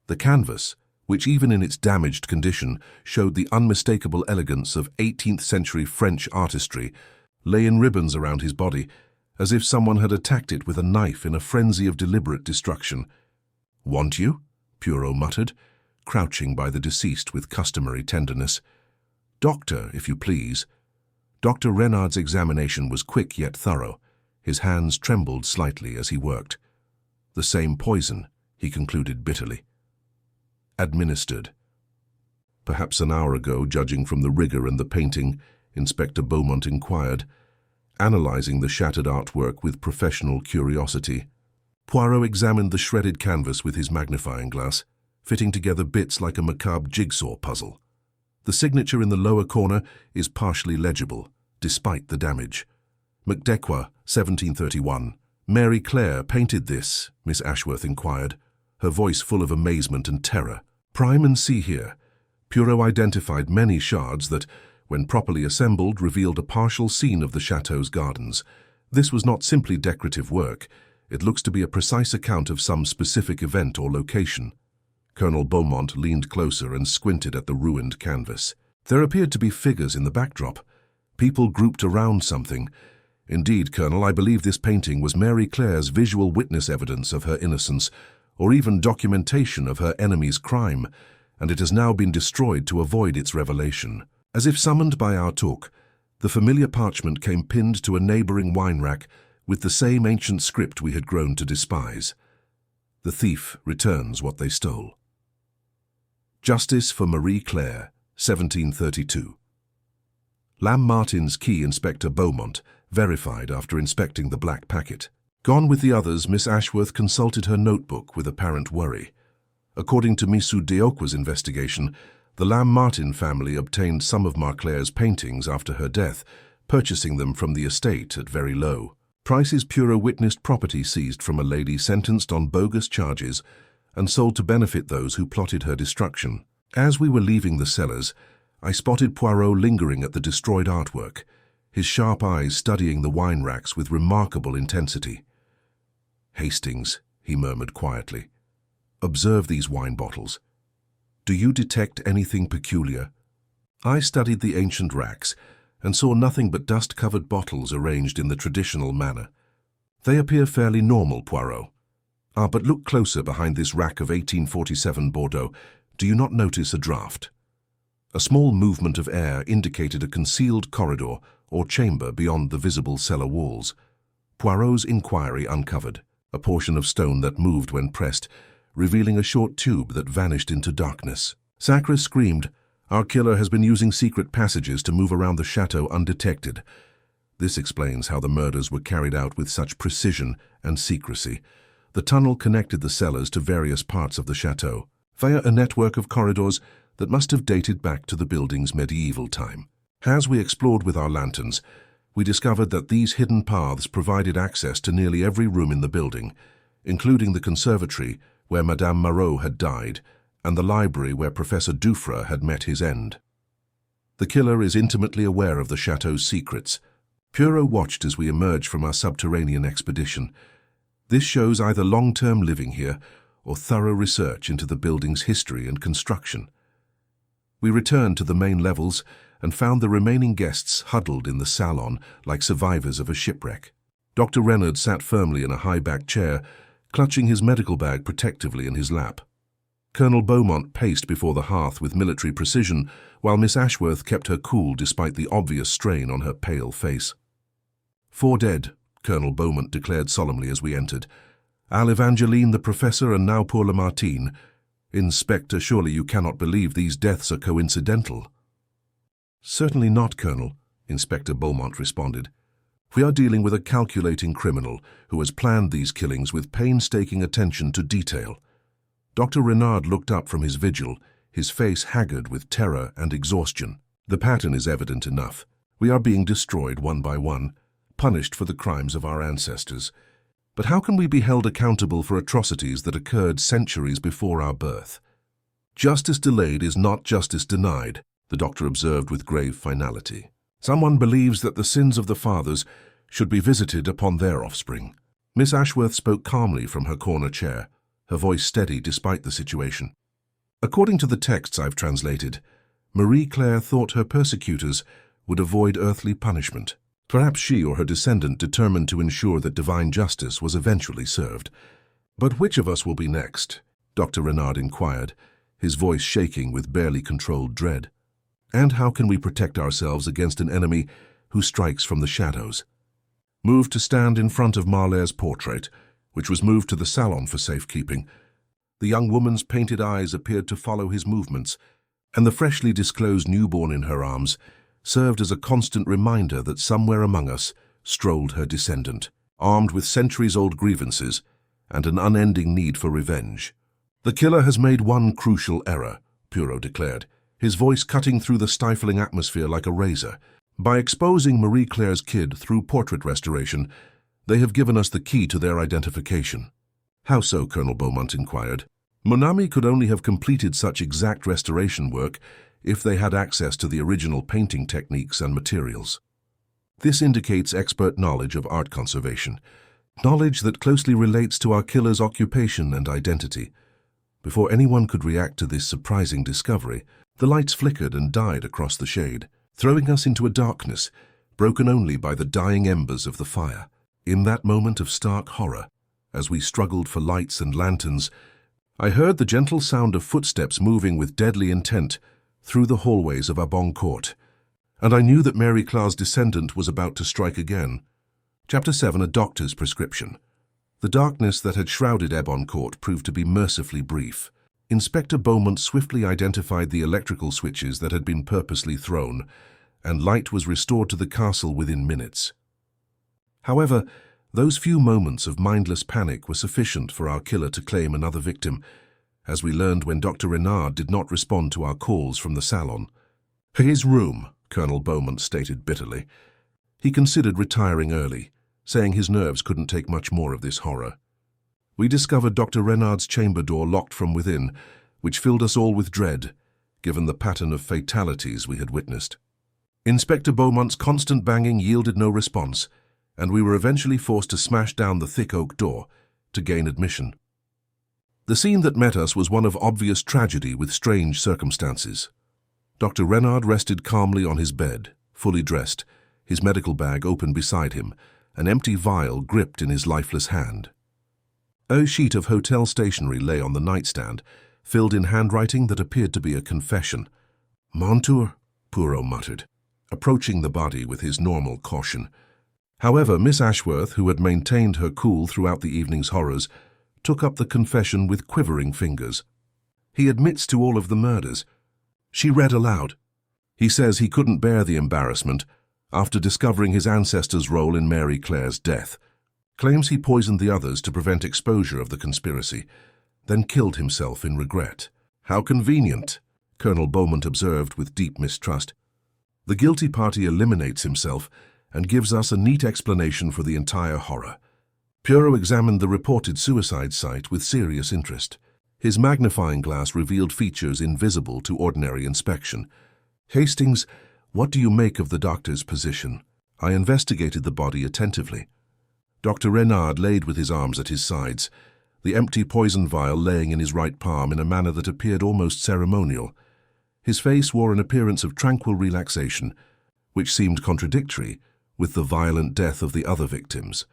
The canvas, which even in its damaged condition showed the unmistakable elegance of 18th-century French artistry, lay in ribbons around his body, as if someone had attacked it with a knife in a frenzy of deliberate destruction. "Want you?" Poirot muttered, crouching by the deceased with customary tenderness. "Doctor, if you please." Dr. Renard's examination was quick yet thorough. His hands trembled slightly as he worked. "The same poison," he concluded bitterly. "Administered." "Perhaps an hour ago, judging from the rigor and the painting," Inspector Beaumont inquired, analyzing the shattered artwork with professional curiosity. Poirot examined the shredded canvas with his magnifying glass, fitting together bits like a macabre jigsaw puzzle. The signature in the lower corner is partially legible, despite the damage. "Macdequa, 1731. Mary Clare painted this?" Miss Ashworth inquired, her voice full of amazement and terror. "Prime and see here." Poirot identified many shards that, when properly assembled, revealed a partial scene of the chateau's gardens. This was not simply decorative work. It looks to be a precise account of some specific event or location. Colonel Beaumont leaned closer and squinted at the ruined canvas. There appeared to be figures in the backdrop, people grouped around something. Indeed, Colonel, I believe this painting was Mary Clare's visual witness evidence of her innocence, or even documentation of her enemy's crime, and it has now been destroyed to avoid its revelation. As if summoned by our talk, the familiar parchment came pinned to a neighboring wine rack with the same ancient script we had grown to despise. "The thief returns what they stole." Justice for Marie Clare, 1732. Lamartine's key Inspector Beaumont verified after inspecting the black packet. Gone with the others, Miss Ashworth consulted her notebook with apparent worry. According to Missou Deoqua's investigation, the Lamartine family obtained some of Marclaire's paintings after her death, purchasing them from the estate at very low prices. Poirot witnessed property seized from a lady sentenced on bogus charges and sold to benefit those who plotted her destruction. As we were leaving the cellars, I spotted Poirot lingering at the destroyed artwork, his sharp eyes studying the wine racks with remarkable intensity. "Hastings," he murmured quietly, "observe these wine bottles. Do you detect anything peculiar?" I studied the ancient racks and saw nothing but dust-covered bottles arranged in the traditional manner. "They appear fairly normal, Poirot. But look closer behind this rack of 1847 Bordeaux. Do you not notice a draught?" A small movement of air indicated a concealed corridor or chamber beyond the visible cellar walls. Poirot's inquiry uncovered a portion of stone that moved when pressed, revealing a short tube that vanished into darkness. Sacre screamed, "Our killer has been using secret passages to move around the chateau undetected." This explains how the murders were carried out with such precision and secrecy. The tunnel connected the cellars to various parts of the chateau, via a network of corridors that must have dated back to the building's medieval time. As we explored with our lanterns, we discovered that these hidden paths provided access to nearly every room in the building, including the conservatory where Madame Marot had died, and the library where Professor Dufresne had met his end. The killer is intimately aware of the chateau's secrets. Poirot watched as we emerged from our subterranean expedition. This shows either long-term living here or thorough research into the building's history and construction. We returned to the main levels and found the remaining guests huddled in the salon like survivors of a shipwreck. Dr. Renard sat firmly in a high-backed chair, clutching his medical bag protectively in his lap. Colonel Beaumont paced before the hearth with military precision, while Miss Ashworth kept her cool despite the obvious strain on her pale face. "4 dead," Colonel Beaumont declared solemnly as we entered. "Al Evangeline, the professor, and now poor Lamartine. Inspector, surely you cannot believe these deaths are coincidental." "Certainly not, Colonel," Inspector Beaumont responded. "We are dealing with a calculating criminal who has planned these killings with painstaking attention to detail." Dr. Renard looked up from his vigil, his face haggard with terror and exhaustion. "The pattern is evident enough. We are being destroyed one by one, punished for the crimes of our ancestors. But how can we be held accountable for atrocities that occurred centuries before our birth?" Justice delayed is not justice denied, the doctor observed with grave finality. Someone believes that the sins of the fathers should be visited upon their offspring. Miss Ashworth spoke calmly from her corner chair, her voice steady despite the situation. According to the texts I've translated, Marie Claire thought her persecutors would avoid earthly punishment. Perhaps she or her descendant determined to ensure that divine justice was eventually served. But which of us will be next? Dr. Renard inquired, his voice shaking with barely controlled dread. And how can we protect ourselves against an enemy who strikes from the shadows? Moved to stand in front of Marlaire's portrait, which was moved to the salon for safekeeping. The young woman's painted eyes appeared to follow his movements, and the freshly disclosed newborn in her arms served as a constant reminder that somewhere among us strolled her descendant, armed with centuries-old grievances and an unending need for revenge. The killer has made one crucial error, Poirot declared, his voice cutting through the stifling atmosphere like a razor. By exposing Marie Claire's kid through portrait restoration, they have given us the key to their identification. How so? Colonel Beaumont inquired. Mon ami could only have completed such exact restoration work if they had access to the original painting techniques and materials. This indicates expert knowledge of art conservation, knowledge that closely relates to our killer's occupation and identity. Before anyone could react to this surprising discovery, the lights flickered and died across the shade, throwing us into a darkness broken only by the dying embers of the fire. In that moment of stark horror, as we struggled for lights and lanterns, I heard the gentle sound of footsteps moving with deadly intent through the hallways of Ebon Court, and I knew that Mary Claire's descendant was about to strike again. Chapter 7, A Doctor's Prescription. The darkness that had shrouded Ebon Court proved to be mercifully brief. Inspector Beaumont swiftly identified the electrical switches that had been purposely thrown, and light was restored to the castle within minutes. However, those few moments of mindless panic were sufficient for our killer to claim another victim, as we learned when Dr. Renard did not respond to our calls from the salon. His room, Colonel Beaumont stated bitterly. He considered retiring early, saying his nerves couldn't take much more of this horror. We discovered Dr. Renard's chamber door locked from within, which filled us all with dread, given the pattern of fatalities we had witnessed. Inspector Beaumont's constant banging yielded no response, and we were eventually forced to smash down the thick oak door to gain admission. The scene that met us was one of obvious tragedy with strange circumstances. Dr. Renard rested calmly on his bed, fully dressed, his medical bag open beside him, an empty vial gripped in his lifeless hand. A sheet of hotel stationery lay on the nightstand, filled in handwriting that appeared to be a confession. "Montour," Poirot muttered, approaching the body with his normal caution. However, Miss Ashworth, who had maintained her cool throughout the evening's horrors, took up the confession with quivering fingers. "He admits to all of the murders," she read aloud. "He says he couldn't bear the embarrassment after discovering his ancestors' role in Mary Claire's death, claims he poisoned the others to prevent exposure of the conspiracy, then killed himself in regret." "How convenient," Colonel Beaumont observed with deep mistrust. "The guilty party eliminates himself and gives us a neat explanation for the entire horror." Poirot examined the reported suicide site with serious interest. His magnifying glass revealed features invisible to ordinary inspection. "Hastings, what do you make of the doctor's position?" I investigated the body attentively. Dr. Renard laid with his arms at his sides, the empty poison vial laying in his right palm in a manner that appeared almost ceremonial. His face wore an appearance of tranquil relaxation, which seemed contradictory with the violent death of the other victims.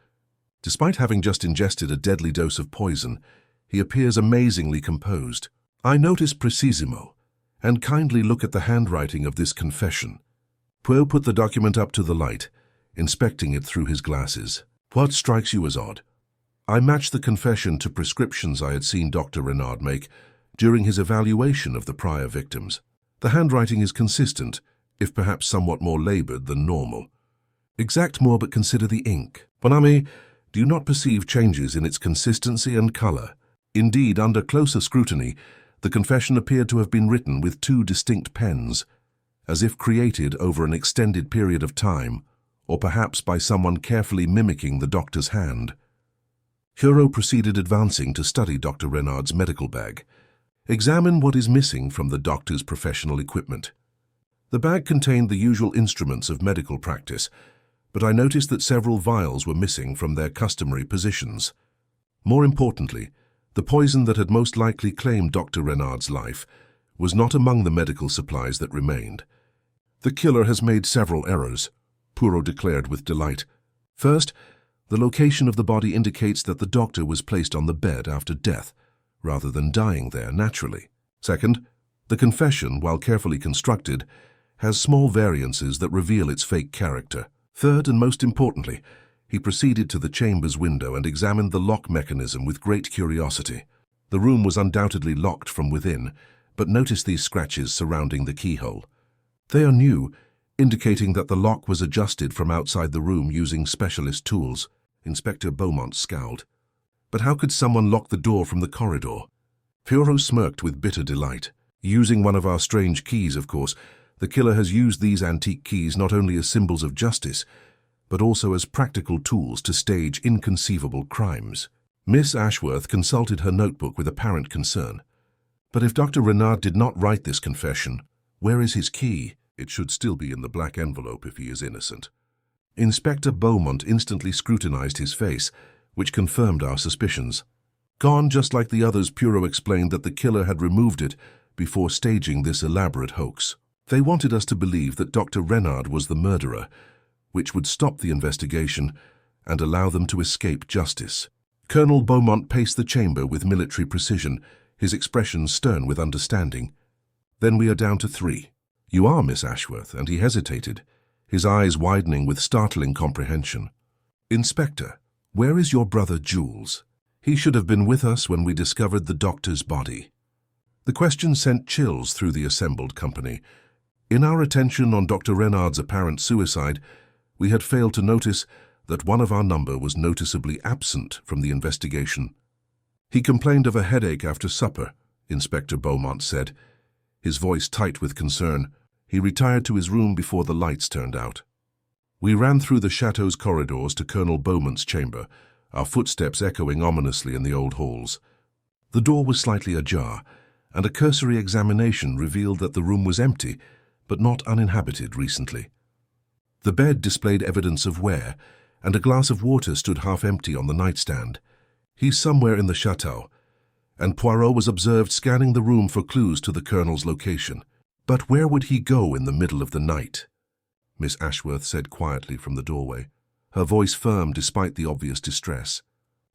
Despite having just ingested a deadly dose of poison, he appears amazingly composed. "I notice precisimo, and kindly look at the handwriting of this confession." Poirot put the document up to the light, inspecting it through his glasses. "What strikes you as odd?" I matched the confession to prescriptions I had seen Dr. Renard make during his evaluation of the prior victims. The handwriting is consistent, if perhaps somewhat more labored than normal. "Exact more, but consider the ink. Mon ami, do you not perceive changes in its consistency and color? Indeed, under closer scrutiny, the confession appeared to have been written with two distinct pens, as if created over an extended period of time, or perhaps by someone carefully mimicking the doctor's hand." Poirot proceeded advancing to study Dr. Renard's medical bag. Examine what is missing from the doctor's professional equipment. The bag contained the usual instruments of medical practice, but I noticed that several vials were missing from their customary positions. More importantly, the poison that had most likely claimed Dr. Renard's life was not among the medical supplies that remained. The killer has made several errors, Poirot declared with delight. First, the location of the body indicates that the doctor was placed on the bed after death, rather than dying there naturally. Second, the confession, while carefully constructed, has small variances that reveal its fake character. Third, and most importantly, he proceeded to the chamber's window and examined the lock mechanism with great curiosity. The room was undoubtedly locked from within, but notice these scratches surrounding the keyhole. They are new, indicating that the lock was adjusted from outside the room using specialist tools. Inspector Beaumont scowled. But how could someone lock the door from the corridor? Poirot smirked with bitter delight. Using one of our strange keys, of course, the killer has used these antique keys not only as symbols of justice, but also as practical tools to stage inconceivable crimes. Miss Ashworth consulted her notebook with apparent concern. But if Dr. Renard did not write this confession, where is his key? It should still be in the black envelope if he is innocent. Inspector Beaumont instantly scrutinized his face, which confirmed our suspicions. Gone just like the others, Poirot explained that the killer had removed it before staging this elaborate hoax. They wanted us to believe that Dr. Renard was the murderer, which would stop the investigation and allow them to escape justice. Colonel Beaumont paced the chamber with military precision, his expression stern with understanding. Then we are down to 3. You are Miss Ashworth, and he hesitated, his eyes widening with startling comprehension. Inspector, where is your brother Jules? He should have been with us when we discovered the doctor's body. The question sent chills through the assembled company. In our attention on Dr. Renard's apparent suicide, we had failed to notice that one of our number was noticeably absent from the investigation. He complained of a headache after supper, Inspector Beaumont said, his voice tight with concern. He retired to his room before the lights turned out. We ran through the chateau's corridors to Colonel Beaumont's chamber, our footsteps echoing ominously in the old halls. The door was slightly ajar, and a cursory examination revealed that the room was empty, but not uninhabited recently. The bed displayed evidence of wear, and a glass of water stood half-empty on the nightstand. He's somewhere in the chateau, and Poirot was observed scanning the room for clues to the colonel's location. But where would he go in the middle of the night? Miss Ashworth said quietly from the doorway, her voice firm despite the obvious distress.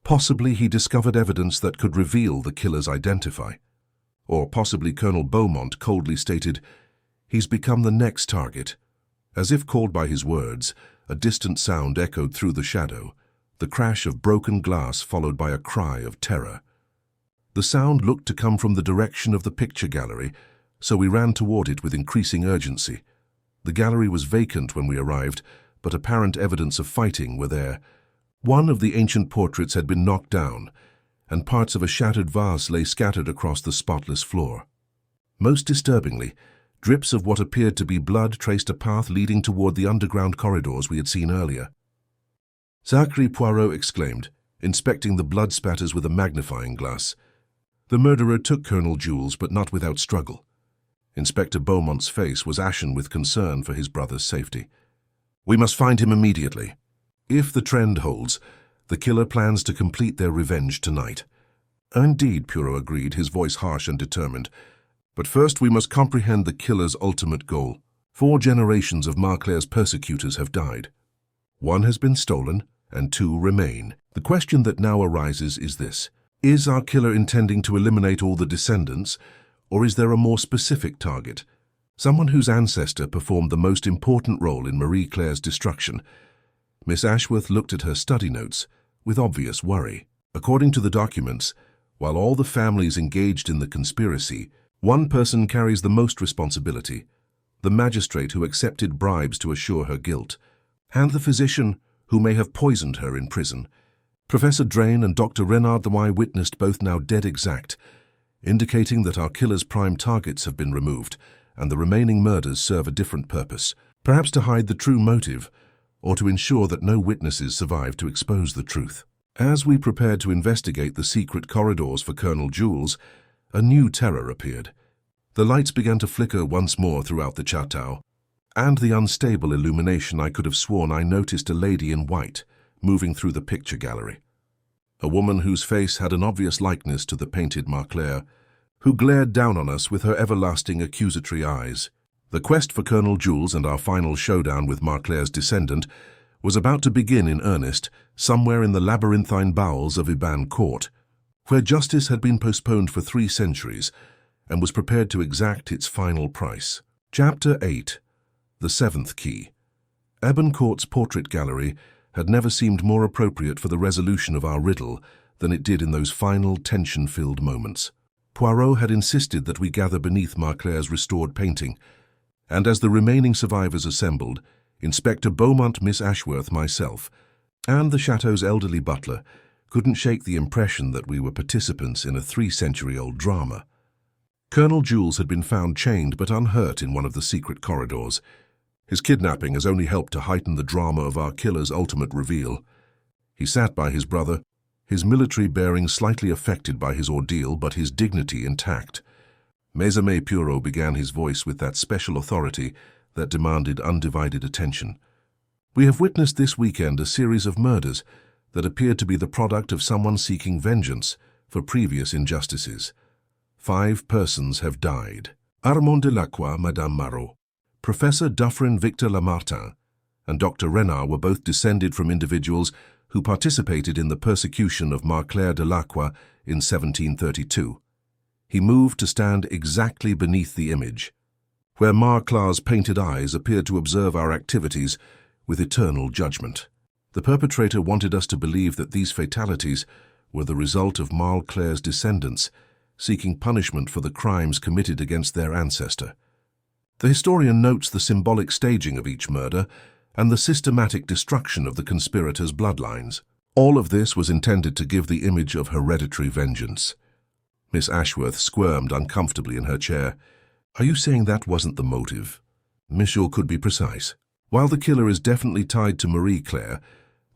Possibly he discovered evidence that could reveal the killer's identity. Or possibly Colonel Beaumont coldly stated, he's become the next target. As if called by his words, a distant sound echoed through the shadow, the crash of broken glass followed by a cry of terror. The sound looked to come from the direction of the picture gallery, so we ran toward it with increasing urgency. The gallery was vacant when we arrived, but apparent evidence of fighting were there. One of the ancient portraits had been knocked down, and parts of a shattered vase lay scattered across the spotless floor. Most disturbingly, drips of what appeared to be blood traced a path leading toward the underground corridors we had seen earlier. Hercule Poirot exclaimed, inspecting the blood spatters with a magnifying glass. The murderer took Colonel Jules, but not without struggle. Inspector Beaumont's face was ashen with concern for his brother's safety. We must find him immediately. If the trend holds, the killer plans to complete their revenge tonight. Indeed, Poirot agreed, his voice harsh and determined. But first we must comprehend the killer's ultimate goal. 4 generations of Marclaire's persecutors have died. 1 has been stolen, and 2 remain. The question that now arises is this. Is our killer intending to eliminate all the descendants, or is there a more specific target? Someone whose ancestor performed the most important role in Marie Claire's destruction. Miss Ashworth looked at her study notes with obvious worry. According to the documents, while all the families engaged in the conspiracy, one person carries the most responsibility, the magistrate who accepted bribes to assure her guilt, and the physician who may have poisoned her in prison. Professor Drain and Dr. Renard the Eye witnessed both now dead exact, indicating that our killer's prime targets have been removed, and the remaining murders serve a different purpose, perhaps to hide the true motive, or to ensure that no witnesses survive to expose the truth. As we prepared to investigate the secret corridors for Colonel Jules, a new terror appeared. The lights began to flicker once more throughout the chateau, and the unstable illumination I could have sworn I noticed a lady in white moving through the picture gallery. A woman whose face had an obvious likeness to the painted Marclair, who glared down on us with her everlasting accusatory eyes. The quest for Colonel Jules and our final showdown with Marclair's descendant was about to begin in earnest somewhere in the labyrinthine bowels of Ebon Court, where justice had been postponed for 3 centuries and was prepared to exact its final price. Chapter 8. The 7th Key. Ebon Court's portrait gallery had never seemed more appropriate for the resolution of our riddle than it did in those final tension-filled moments. Poirot had insisted that we gather beneath Marclair's restored painting, and as the remaining survivors assembled, Inspector Beaumont, Miss Ashworth, myself, and the chateau's elderly butler couldn't shake the impression that we were participants in a 3-century-old drama. Colonel Jules had been found chained but unhurt in one of the secret corridors. His kidnapping has only helped to heighten the drama of our killer's ultimate reveal. He sat by his brother, his military bearing slightly affected by his ordeal but his dignity intact. Hercule Poirot began his voice with that special authority that demanded undivided attention. We have witnessed this weekend a series of murders that appeared to be the product of someone seeking vengeance for previous injustices. 5 persons have died. Armand Delacroix, Madame Marot, Professor Dufferin Victor Lamartine, and Dr. Renard were both descended from individuals who participated in the persecution of Marclair Delacroix in 1732. He moved to stand exactly beneath the image, where Marclair's painted eyes appeared to observe our activities with eternal judgment. The perpetrator wanted us to believe that these fatalities were the result of Marclair's descendants seeking punishment for the crimes committed against their ancestor. The historian notes the symbolic staging of each murder and the systematic destruction of the conspirators' bloodlines. All of this was intended to give the image of hereditary vengeance. Miss Ashworth squirmed uncomfortably in her chair. "Are you saying that wasn't the motive?" Monsieur could be precise. While the killer is definitely tied to Marie Claire,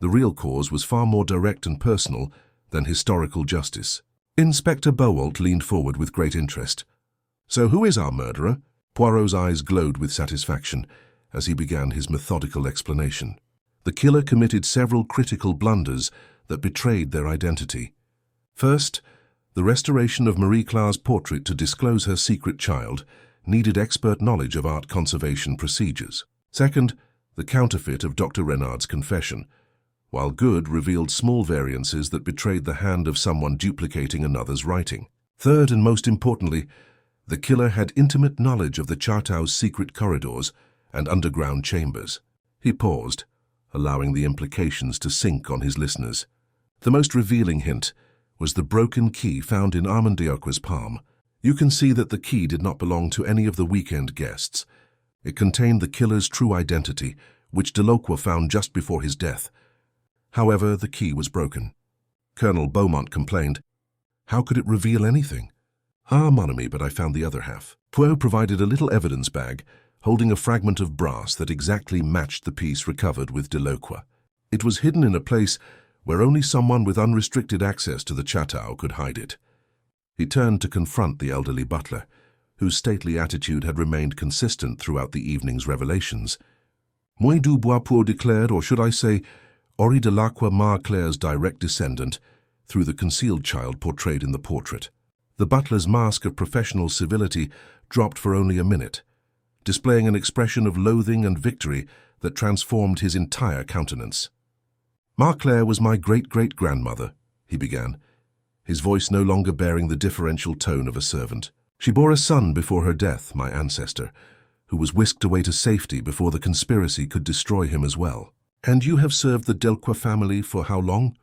the real cause was far more direct and personal than historical justice. Inspector Beaumont leaned forward with great interest. "So who is our murderer?" Poirot's eyes glowed with satisfaction as he began his methodical explanation. The killer committed several critical blunders that betrayed their identity. First, the restoration of Marie Claire's portrait to disclose her secret child needed expert knowledge of art conservation procedures. Second, the counterfeit of Dr. Renard's confession, while good revealed small variances that betrayed the hand of someone duplicating another's writing. Third, and most importantly, the killer had intimate knowledge of the chateau's secret corridors and underground chambers. He paused, allowing the implications to sink on his listeners. The most revealing hint was the broken key found in Armand Delacroix's palm. You can see that the key did not belong to any of the weekend guests. It contained the killer's true identity, which Delacroix found just before his death. However, the key was broken. Colonel Beaumont complained, "How could it reveal anything?" "Ah, mon ami, but I found the other half." Poirot provided a little evidence bag, holding a fragment of brass that exactly matched the piece recovered with Delacroix. It was hidden in a place where only someone with unrestricted access to the chateau could hide it. He turned to confront the elderly butler, whose stately attitude had remained consistent throughout the evening's revelations. Moi du bois pour declared, or should I say, Henri Delacroix, Marclair's direct descendant, through the concealed child portrayed in the portrait. The butler's mask of professional civility dropped for only a minute, displaying an expression of loathing and victory that transformed his entire countenance. "Marclair was my great-great-grandmother," he began, his voice no longer bearing the deferential tone of a servant. "She bore a son before her death, my ancestor, who was whisked away to safety before the conspiracy could destroy him as well." "And you have served the Delacroix family for how long?"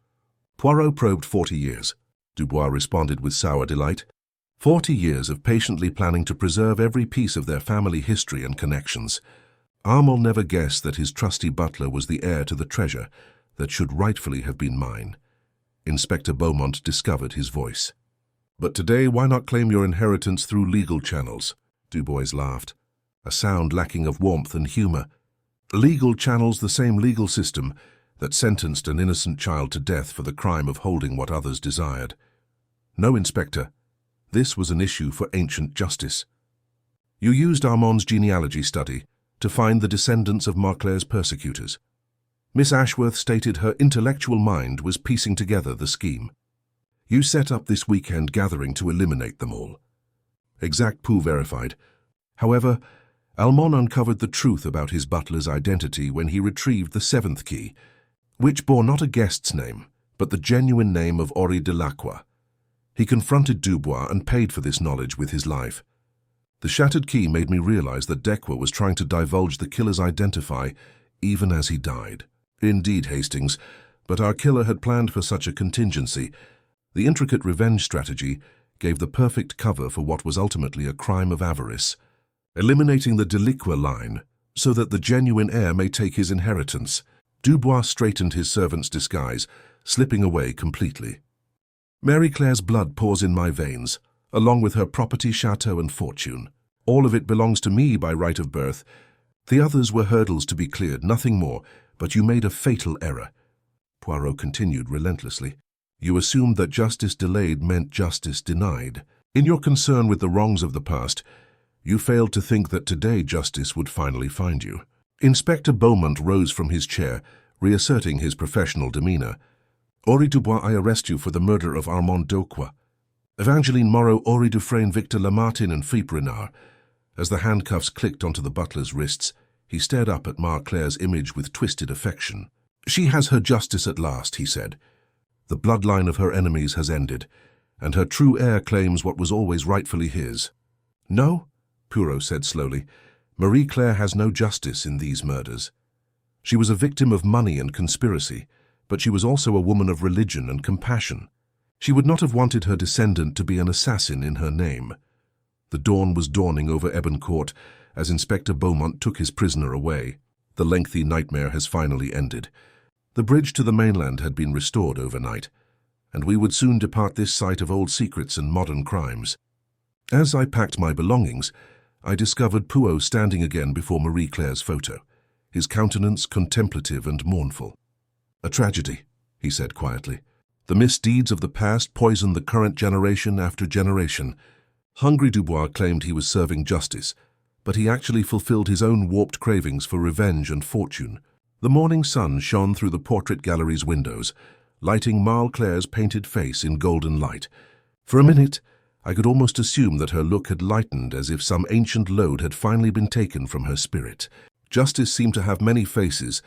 Poirot probed. 40 years. Dubois responded with sour delight. 40 years of patiently planning to preserve every piece of their family history and connections. Armand never guessed that his trusty butler was the heir to the treasure that should rightfully have been mine. Inspector Beaumont discovered his voice. "But today, why not claim your inheritance through legal channels?" Dubois laughed, a sound lacking of warmth and humor. "Legal channels, the same legal system that sentenced an innocent child to death for the crime of holding what others desired. No, Inspector, This was an issue for ancient justice. You used Armand's genealogy study to find the descendants of Marclaire's persecutors. Miss Ashworth stated her intellectual mind was piecing together the scheme. You set up this weekend gathering to eliminate them all. Exact Pooh verified. However, Armand uncovered the truth about his butler's identity when he retrieved the seventh key, which bore not a guest's name, but the genuine name of Henri Delacroix. He confronted Dubois and paid for this knowledge with his life. The shattered key made me realize that Decroix was trying to divulge the killer's identity even as he died. Indeed, Hastings, but our killer had planned for such a contingency. The intricate revenge strategy gave the perfect cover for what was ultimately a crime of avarice, eliminating the Delacroix line so that the genuine heir may take his inheritance. Dubois straightened his servant's disguise, slipping away completely. Mary Claire's blood pours in my veins, along with her property, chateau, and fortune. All of it belongs to me by right of birth. The others were hurdles to be cleared, nothing more, but you made a fatal error. Poirot continued relentlessly. You assumed that justice delayed meant justice denied. In your concern with the wrongs of the past, you failed to think that today justice would finally find you. Inspector Beaumont rose from his chair, reasserting his professional demeanor. Henri Dubois, I arrest you for the murder of Armand Decroix. Evangeline Moreau, Henri Dufresne, Victor Lamartine, and Philippe Renard. As the handcuffs clicked onto the butler's wrists, he stared up at Marclaire's image with twisted affection. She has her justice at last, he said. The bloodline of her enemies has ended, and her true heir claims what was always rightfully his. No, Poirot said slowly, Marie Claire has no justice in these murders. She was a victim of money and conspiracy, but she was also a woman of religion and compassion. She would not have wanted her descendant to be an assassin in her name. The dawn was dawning over Ebon Court as Inspector Beaumont took his prisoner away. The lengthy nightmare has finally ended. The bridge to the mainland had been restored overnight, and we would soon depart this site of old secrets and modern crimes. As I packed my belongings, I discovered Poirot standing again before Marie Claire's photo, his countenance contemplative and mournful. A tragedy, he said quietly. The misdeeds of the past poisoned the current generation after generation. Hungry Dubois claimed he was serving justice, but he actually fulfilled his own warped cravings for revenge and fortune. The morning sun shone through the portrait gallery's windows, lighting Marclaire's painted face in golden light. For a minute, I could almost assume that her look had lightened, as if some ancient load had finally been taken from her spirit. Justice seemed to have many faces,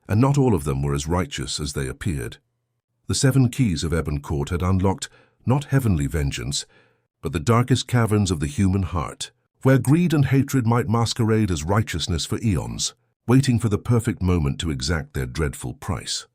and not all of them were as righteous as they appeared. The 7 keys of Ebon Court had unlocked not heavenly vengeance, but the darkest caverns of the human heart, where greed and hatred might masquerade as righteousness for eons, waiting for the perfect moment to exact their dreadful price.